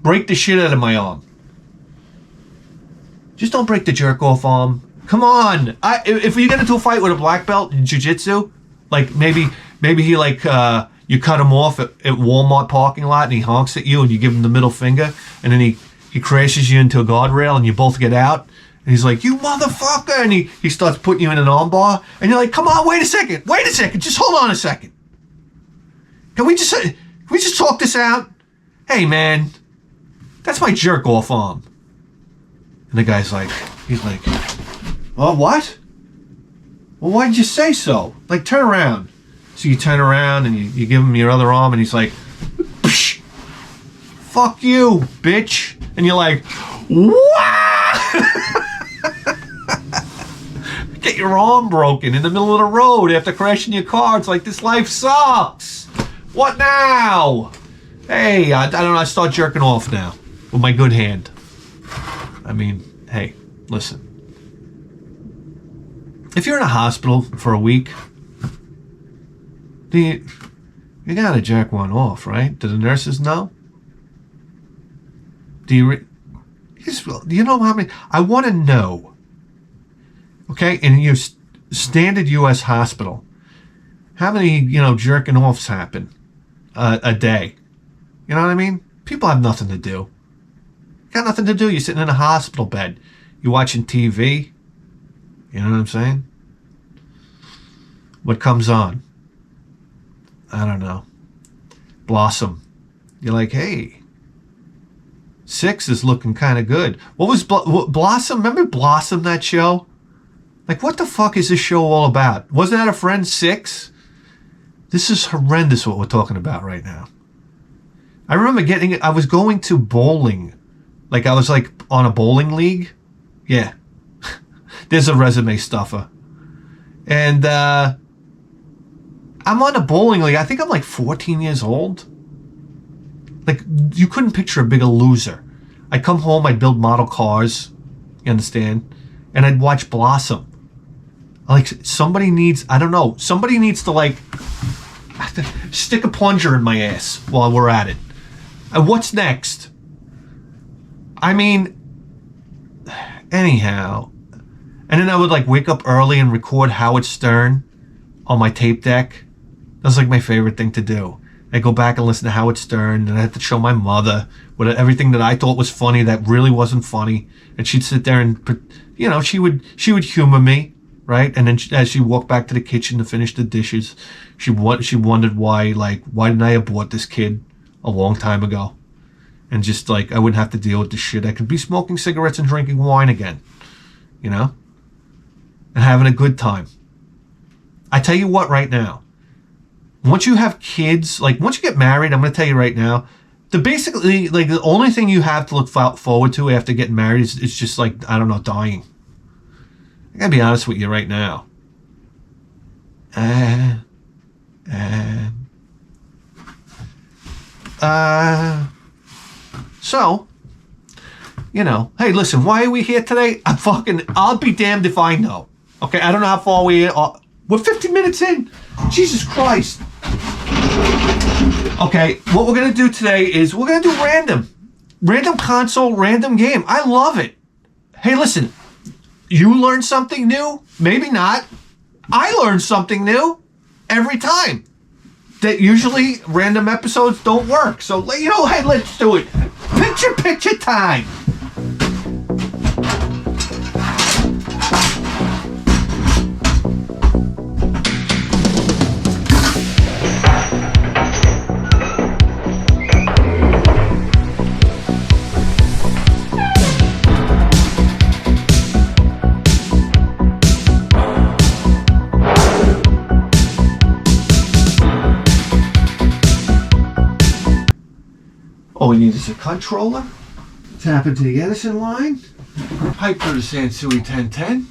Break the shit out of my arm. Just don't break the jerk-off arm. Come on. If we get into a fight with a black belt in jiu-jitsu, like maybe he you cut him off at Walmart parking lot and he honks at you and you give him the middle finger and then he crashes you into a guardrail and you both get out and he's like, you motherfucker, and he starts putting you in an armbar and you're like, come on, wait a second, just hold on a second. Can we just talk this out? Hey man, that's my jerk off arm. And the guy's like, oh, what? Well, why did you say so? Like, turn around. So you turn around and you give him your other arm and he's like, psh, fuck you, bitch. And you're like, what? Get your arm broken in the middle of the road after crashing your car. It's like, this life sucks. What now? Hey, I don't know. I start jerking off now with my good hand. I mean, hey, listen. If you're in a hospital for a week, you gotta jerk one off, right? Do the nurses know? Do you know how many? I want to know. Okay, in your standard U.S. hospital, how many jerking offs happen a day? You know what I mean? People have nothing to do. Got nothing to do. You're sitting in a hospital bed. You're watching TV. You know what I'm saying? What comes on? I don't know. Blossom. You're like, hey, 6 is looking kind of good. What was Blossom? Remember Blossom, that show? Like, what the fuck is this show all about? Wasn't that a Friend 6? This is horrendous what we're talking about right now. I remember I was going to bowling. Like, I was like on a bowling league. Yeah. There's a resume stuffer. And I'm on a bowling league. I think I'm like 14 years old. Like, you couldn't picture a bigger loser. I'd come home, I'd build model cars. You understand? And I'd watch Blossom. Like, somebody needs to, like, stick a plunger in my ass while we're at it. And what's next? I mean, anyhow. And then I would, like, wake up early and record Howard Stern on my tape deck. That was, like, my favorite thing to do. I'd go back and listen to Howard Stern, and I had to show my mother with everything that I thought was funny that really wasn't funny. And she'd sit there and, you know, she would humor me. Right, and then as she walked back to the kitchen to finish the dishes, she wondered why didn't I abort this kid a long time ago, and just like I wouldn't have to deal with this shit. I could be smoking cigarettes and drinking wine again, you know, and having a good time. I tell you what, right now, once you have kids, like once you get married, I'm going to tell you right now, the only thing you have to look forward to after getting married is just like, I don't know, dying. I gotta be honest with you right now. So, you know, hey, listen, why are we here today? I'll be damned if I know. Okay, I don't know how far we are. We're 50 minutes in. Jesus Christ. Okay, what we're gonna do today is we're gonna do random console, random game. I love it. Hey, listen. You learn something new? Maybe not. I learn something new every time. That usually random episodes don't work. So, you know, hey, let's do it. Picture time. All we need is a controller. Tap into the Edison line. Pipe to the Sansui 1010.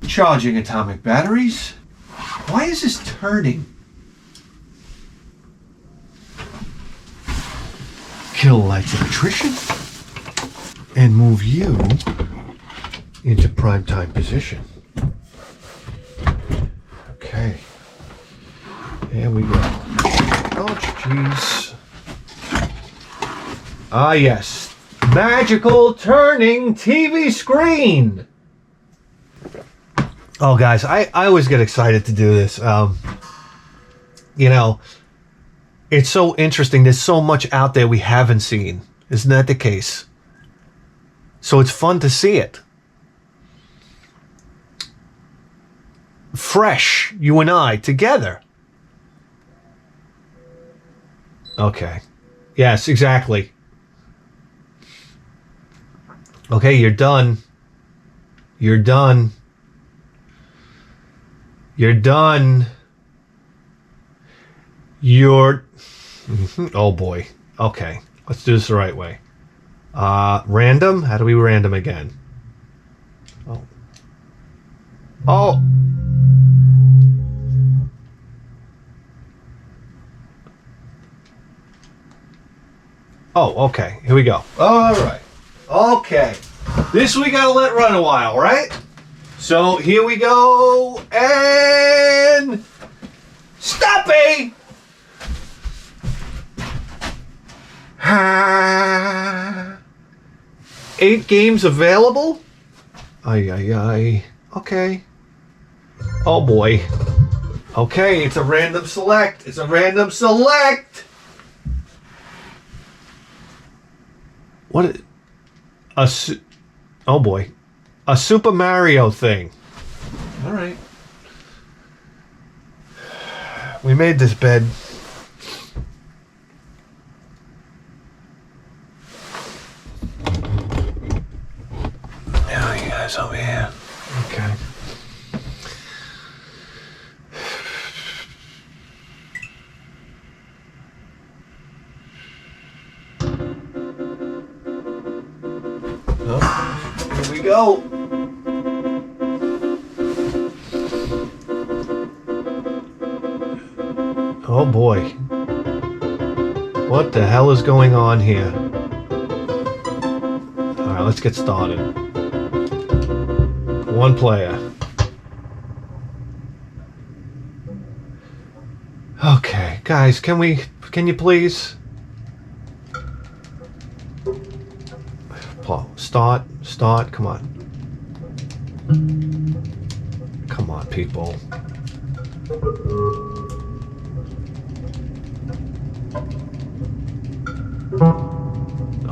Charging atomic batteries. Why is this turning? Kill lights electrician. And move you into primetime position. Okay. There we go. Oh, jeez. Ah, yes. Magical turning TV screen. Oh, guys, I always get excited to do this. You know, it's so interesting. There's so much out there we haven't seen. Isn't that the case? So it's fun to see it. Fresh, you and I, together. Okay. Yes, exactly. Okay, you're done. You're done. You're done. You're... Oh, boy. Okay, let's do this the right way. Random? How do we random again? Oh. Oh. Oh, okay. Here we go. All right. Okay. This we gotta let run a while, right? So here we go. And... Stoppy! 8 games available? Ay. Okay. Oh boy. Okay, it's a random select. It's a random select! What? Oh boy. A Super Mario thing. Alright. We made this bed. Now you guys over here. Okay. go. Oh boy. What the hell is going on here? Alright, let's get started. One player. Okay, guys, can you please? Paul, start, come on. Come on, people.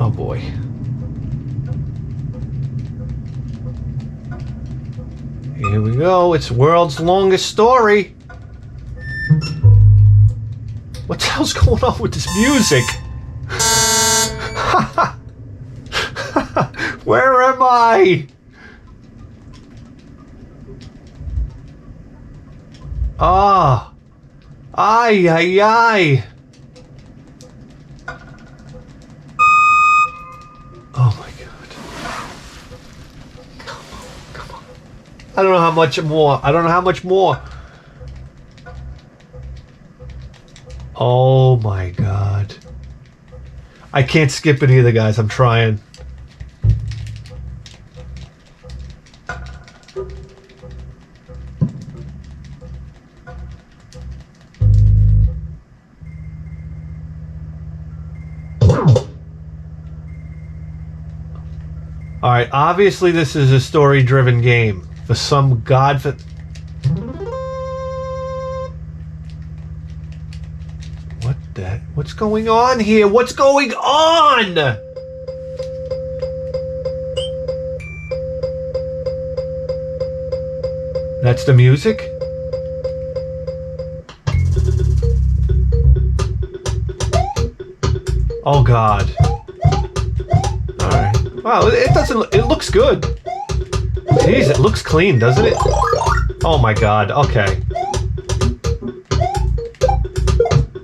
Oh boy. Here we go. It's world's longest story. What the hell's going on with this music? Where am I? Ah. Ay, ay, ay. Oh my god. Come on. I don't know how much more. Oh my god. I can't skip it either, guys. I'm trying. Alright, obviously this is a story-driven game. For some What's going on here? What's going on? That's the music? Oh god. Alright. Wow, it looks good. Jeez, it looks clean, doesn't it? Oh my god, okay.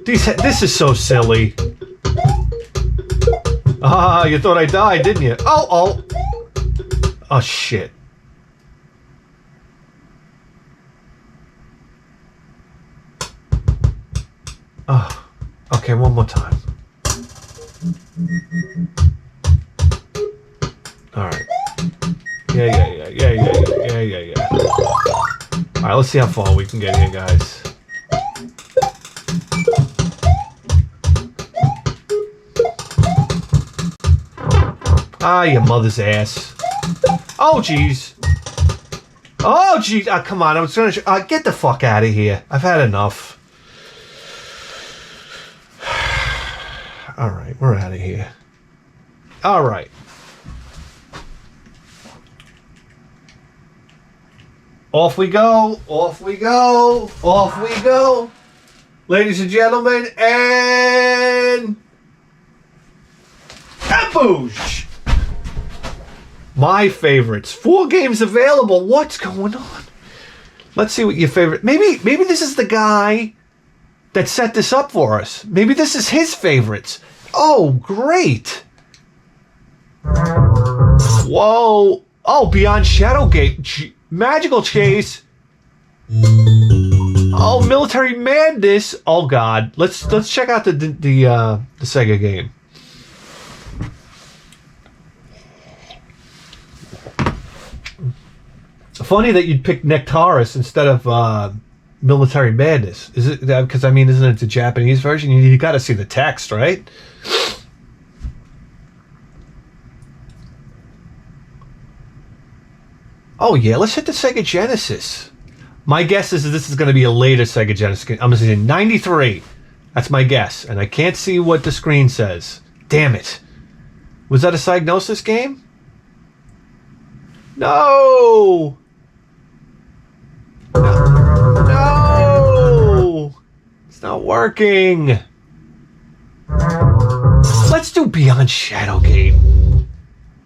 This is so silly. Ah, you thought I died, didn't you? Oh. Oh, shit. Oh, okay, one more time. Alright. Yeah. Alright, let's see how far we can get here, guys. Ah, your mother's ass. Oh, jeez. Oh, jeez. Ah, come on. I was gonna get the fuck out of here. I've had enough. Alright, we're out of here. Alright. Off we go. Ladies and gentlemen, and Boosh! My favorites. 4 games available. What's going on? Let's see what your favorite... Maybe this is the guy that set this up for us. Maybe this is his favorites. Oh, great. Whoa. Oh, Beyond Shadowgate. Magical Chase. Oh, Military Madness. Oh, God. Let's check out the Sega game. Funny that you'd pick Nectaris instead of Military Madness. Is it because isn't it the Japanese version? You got to see the text, right? Oh yeah, let's hit the Sega Genesis. My guess is this is going to be a later Sega Genesis. I'm going to say 93. That's my guess, and I can't see what the screen says. Damn it! Was that a Psygnosis game? No! No! It's not working. Let's do Beyond Shadowgate.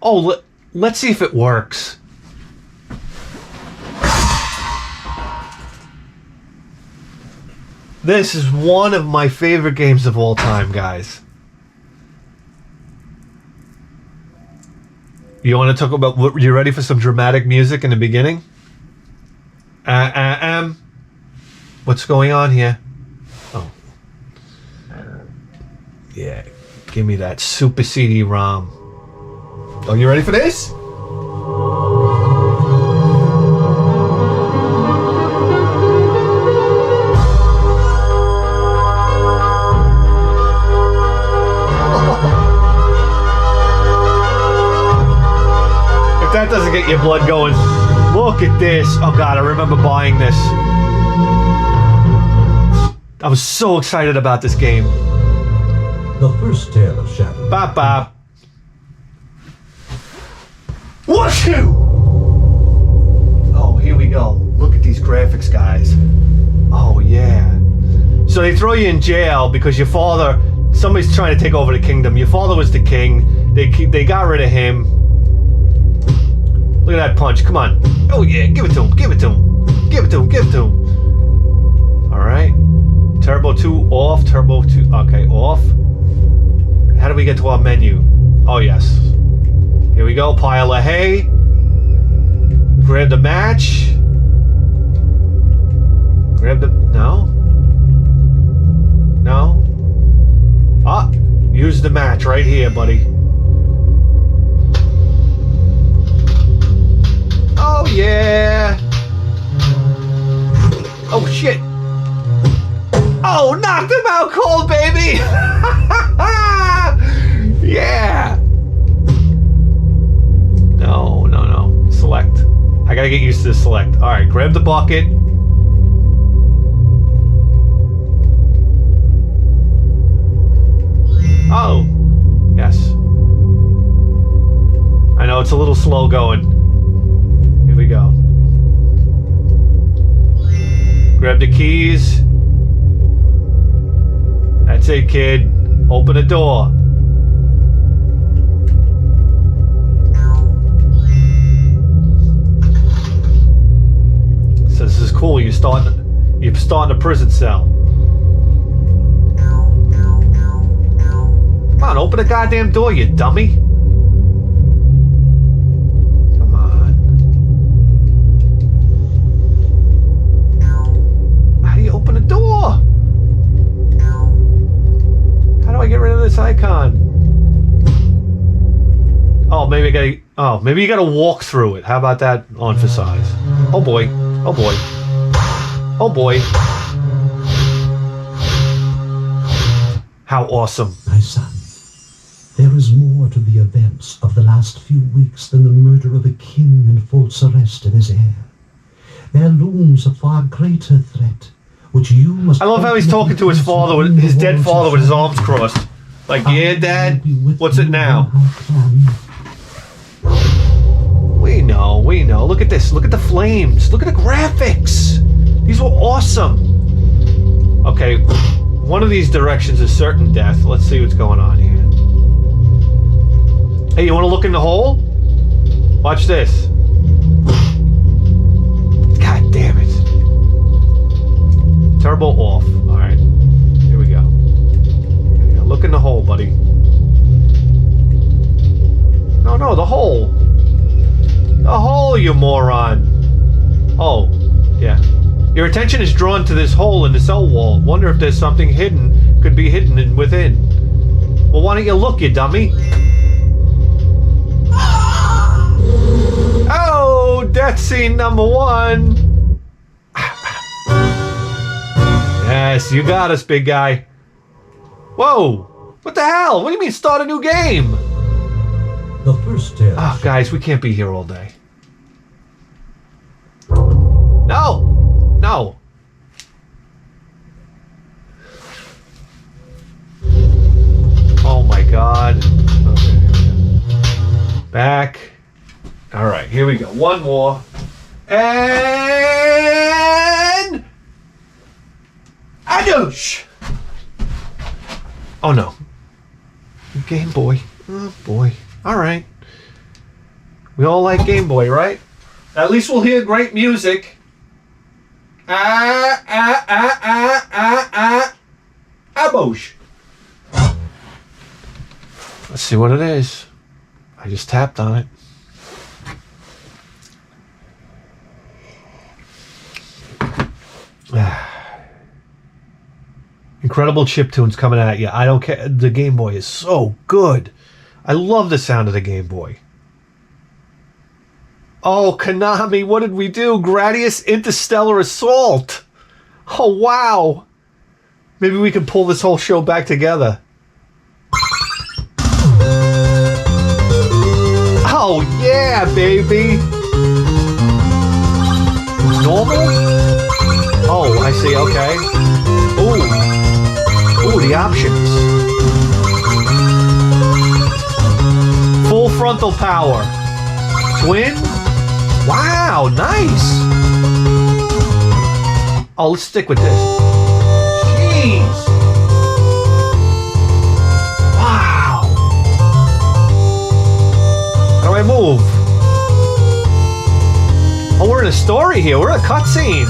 Oh, let's see if it works. This is one of my favorite games of all time, guys. You want to talk about what? You ready for some dramatic music in the beginning? What's going on here? Oh. Yeah. Give me that Super CD-ROM. Oh, you ready for this? If that doesn't get your blood going, look at this. Oh God, I remember buying this. I was so excited about this game. The first tale of Shadow. Bop bop. Washoo! Oh, here we go. Look at these graphics, guys. Oh yeah. So they throw you in jail because your father, somebody's trying to take over the kingdom. Your father was the king. They got rid of him. Look at that punch. Come on. Oh yeah, give it to him. Give it to him. Give it to him. Give it to him. All right. Turbo 2 off. Turbo 2. Okay, off. How do we get to our menu? Oh yes. Here we go. Pile of hay. Grab the match. Grab the... No. No. Ah. Use the match right here, buddy. Oh yeah. Oh shit. Oh, knocked him out cold, baby. Yeah. No, no, no. Select. I gotta get used to the select. All right, grab the bucket. Oh, yes. I know it's a little slow going. Here we go. Grab the keys. That's it, kid. Open the door. So this is cool. You're starting a prison cell. Come on, open the goddamn door, you dummy. Come on. How do you open the door? How do I get rid of this icon? Oh, maybe maybe you gotta walk through it. How about that on for size? Oh boy. Oh boy. Oh boy. How awesome. My son, there is more to the events of the last few weeks than the murder of a king and false arrest of his heir. There looms a far greater threat, which you must... I love how he's talking to his father, his dead father, with his arms crossed. Like, yeah, Dad, what's it now? We know. Look at this. Look at the flames. Look at the graphics. These were awesome. Okay, one of these directions is certain death. Let's see what's going on here. Hey, you want to look in the hole? Watch this. God damn it. Turbo off. Alright. Here we go. Look in the hole, buddy. No, the hole. The hole, you moron. Oh, yeah. Your attention is drawn to this hole in the cell wall. Wonder if there's something hidden, could be hidden within. Well, why don't you look, you dummy? Oh, death scene number 1. Yes, you got us, big guy. Whoa! What the hell? What do you mean start a new game? The first tale. Oh, guys, we can't be here all day. No! Oh my God. Okay. Back. Alright, here we go. One more. And... Adoosh! Oh no. Game Boy. Oh boy. Alright. We all like Game Boy, right? At least we'll hear great music. Aboosh. Let's see what it is. I just tapped on it. Incredible chiptunes coming at you. I don't care. The Game Boy is so good. I love the sound of the Game Boy. Oh, Konami, what did we do? Gradius Interstellar Assault. Oh, wow. Maybe we can pull this whole show back together. Oh, yeah, baby. Normal? Oh, I see, okay. Ooh, the options. Full frontal power. Twin? Wow, nice. Oh, let's stick with this. Jeez. Wow. How do I move? Oh, we're in a story here. We're in a cutscene.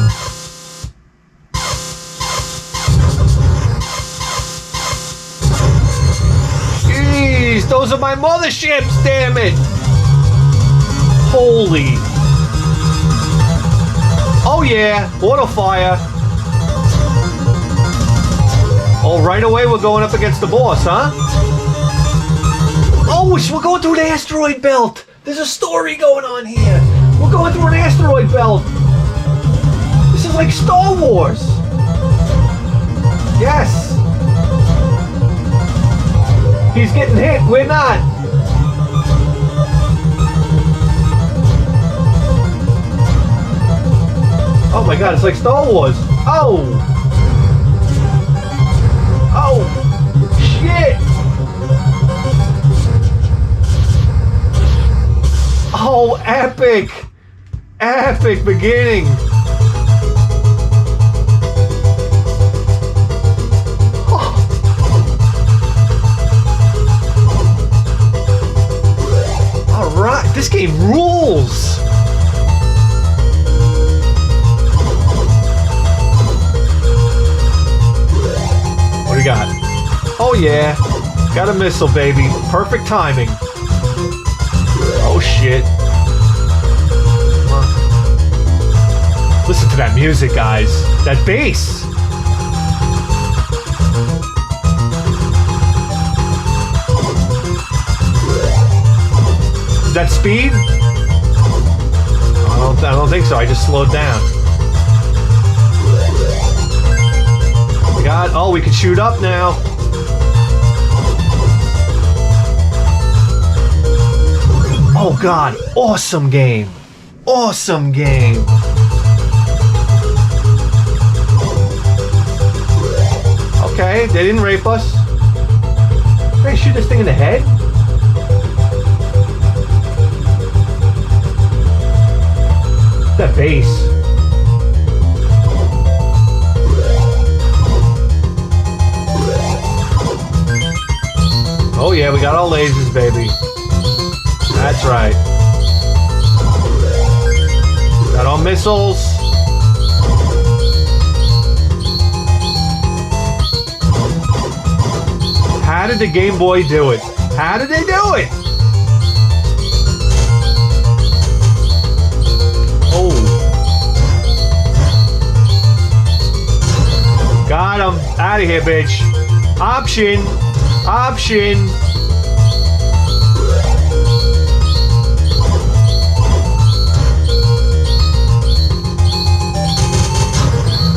Jeez, those are my motherships, damn it. Holy. Oh yeah, auto fire. Oh, right away we're going up against the boss, huh? Oh, we're going through the asteroid belt. There's a story going on here. We're going through an asteroid belt. This is like Star Wars. Yes. He's getting hit, we're not. Oh my god, it's like Star Wars. Oh! Oh! Shit! Oh, epic! Epic beginning! Oh. Alright, this game rules! What do you got? Oh yeah, got a missile, baby. Perfect timing. Oh shit. Come on. Listen to that music, guys. That bass. Is that speed? I don't think so. I just slowed down. God, oh, we can shoot up now. Oh God, awesome game. Awesome game. Okay, they didn't rape us. Can I shoot this thing in the head? That bass. Oh yeah, we got all lasers, baby. That's right. Got all missiles. How did the Game Boy do it? How did they do it? Oh. Got him. Out of here, bitch. Option. Option.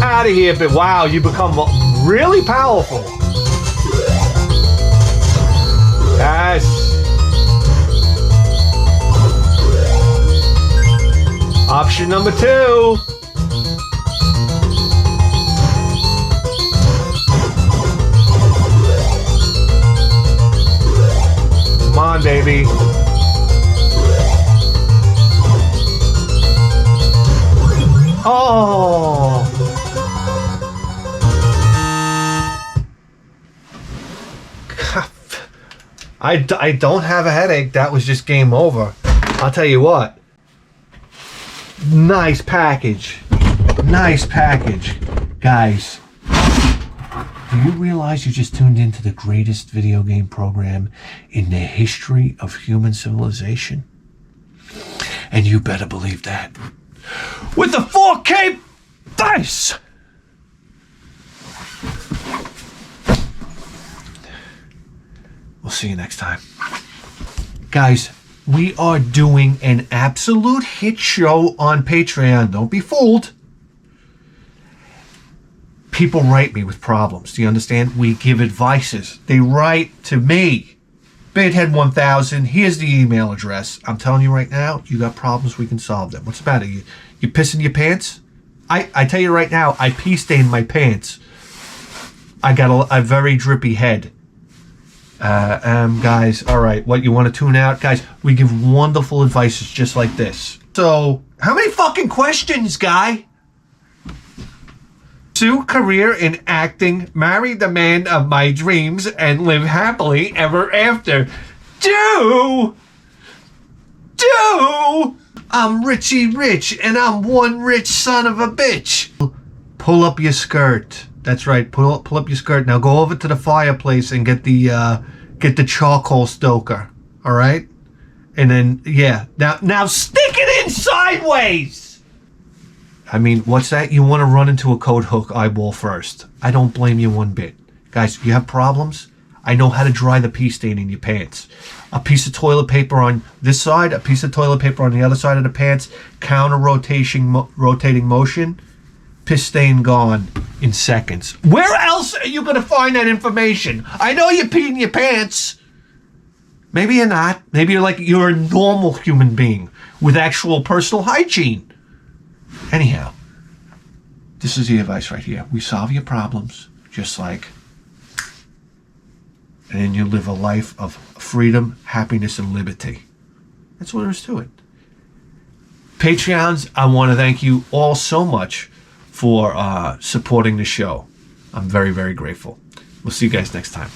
Out of here, but wow, you become really powerful. Yes. Option number 2. Come on, baby. Oh. I don't have a headache. That was just game over. I'll tell you what. Nice package. Nice package. Guys, do you realize you just tuned into the greatest video game program in the history of human civilization? And you better believe that. With the 4K dice! see you next time. Guys, we are doing an absolute hit show on Patreon. Don't be fooled. People write me with problems. Do you understand? We give advices. They write to me. Bedhead1000, here's the email address. I'm telling you right now, you got problems, we can solve them. What's the matter? You pissing your pants? I tell you right now, I pee stained my pants. I got a very drippy head. Guys, all right, what, you want to tune out? Guys, we give wonderful advices just like this. So, how many fucking questions, guy? Pursue career in acting, marry the man of my dreams, and live happily ever after. Do! I'm Richie Rich, and I'm one rich son of a bitch. Pull up your skirt. That's right, pull up your skirt. Now go over to the fireplace and get the charcoal stoker, all right? And then, yeah, now stick it in sideways! I mean, what's that? You want to run into a coat hook eyeball first. I don't blame you one bit. Guys, you have problems? I know how to dry the pee stain in your pants. A piece of toilet paper on this side, a piece of toilet paper on the other side of the pants, counter rotating motion, piss stain gone in seconds. Where else are you going to find that information? I know you pee in your pants. Maybe you're not. Maybe you're a normal human being with actual personal hygiene. Anyhow, this is the advice right here. We solve your problems just like, and then you live a life of freedom, happiness, and liberty. That's what there is to it. Patreons, I want to thank you all so much for supporting the show. I'm very, very grateful. We'll see you guys next time.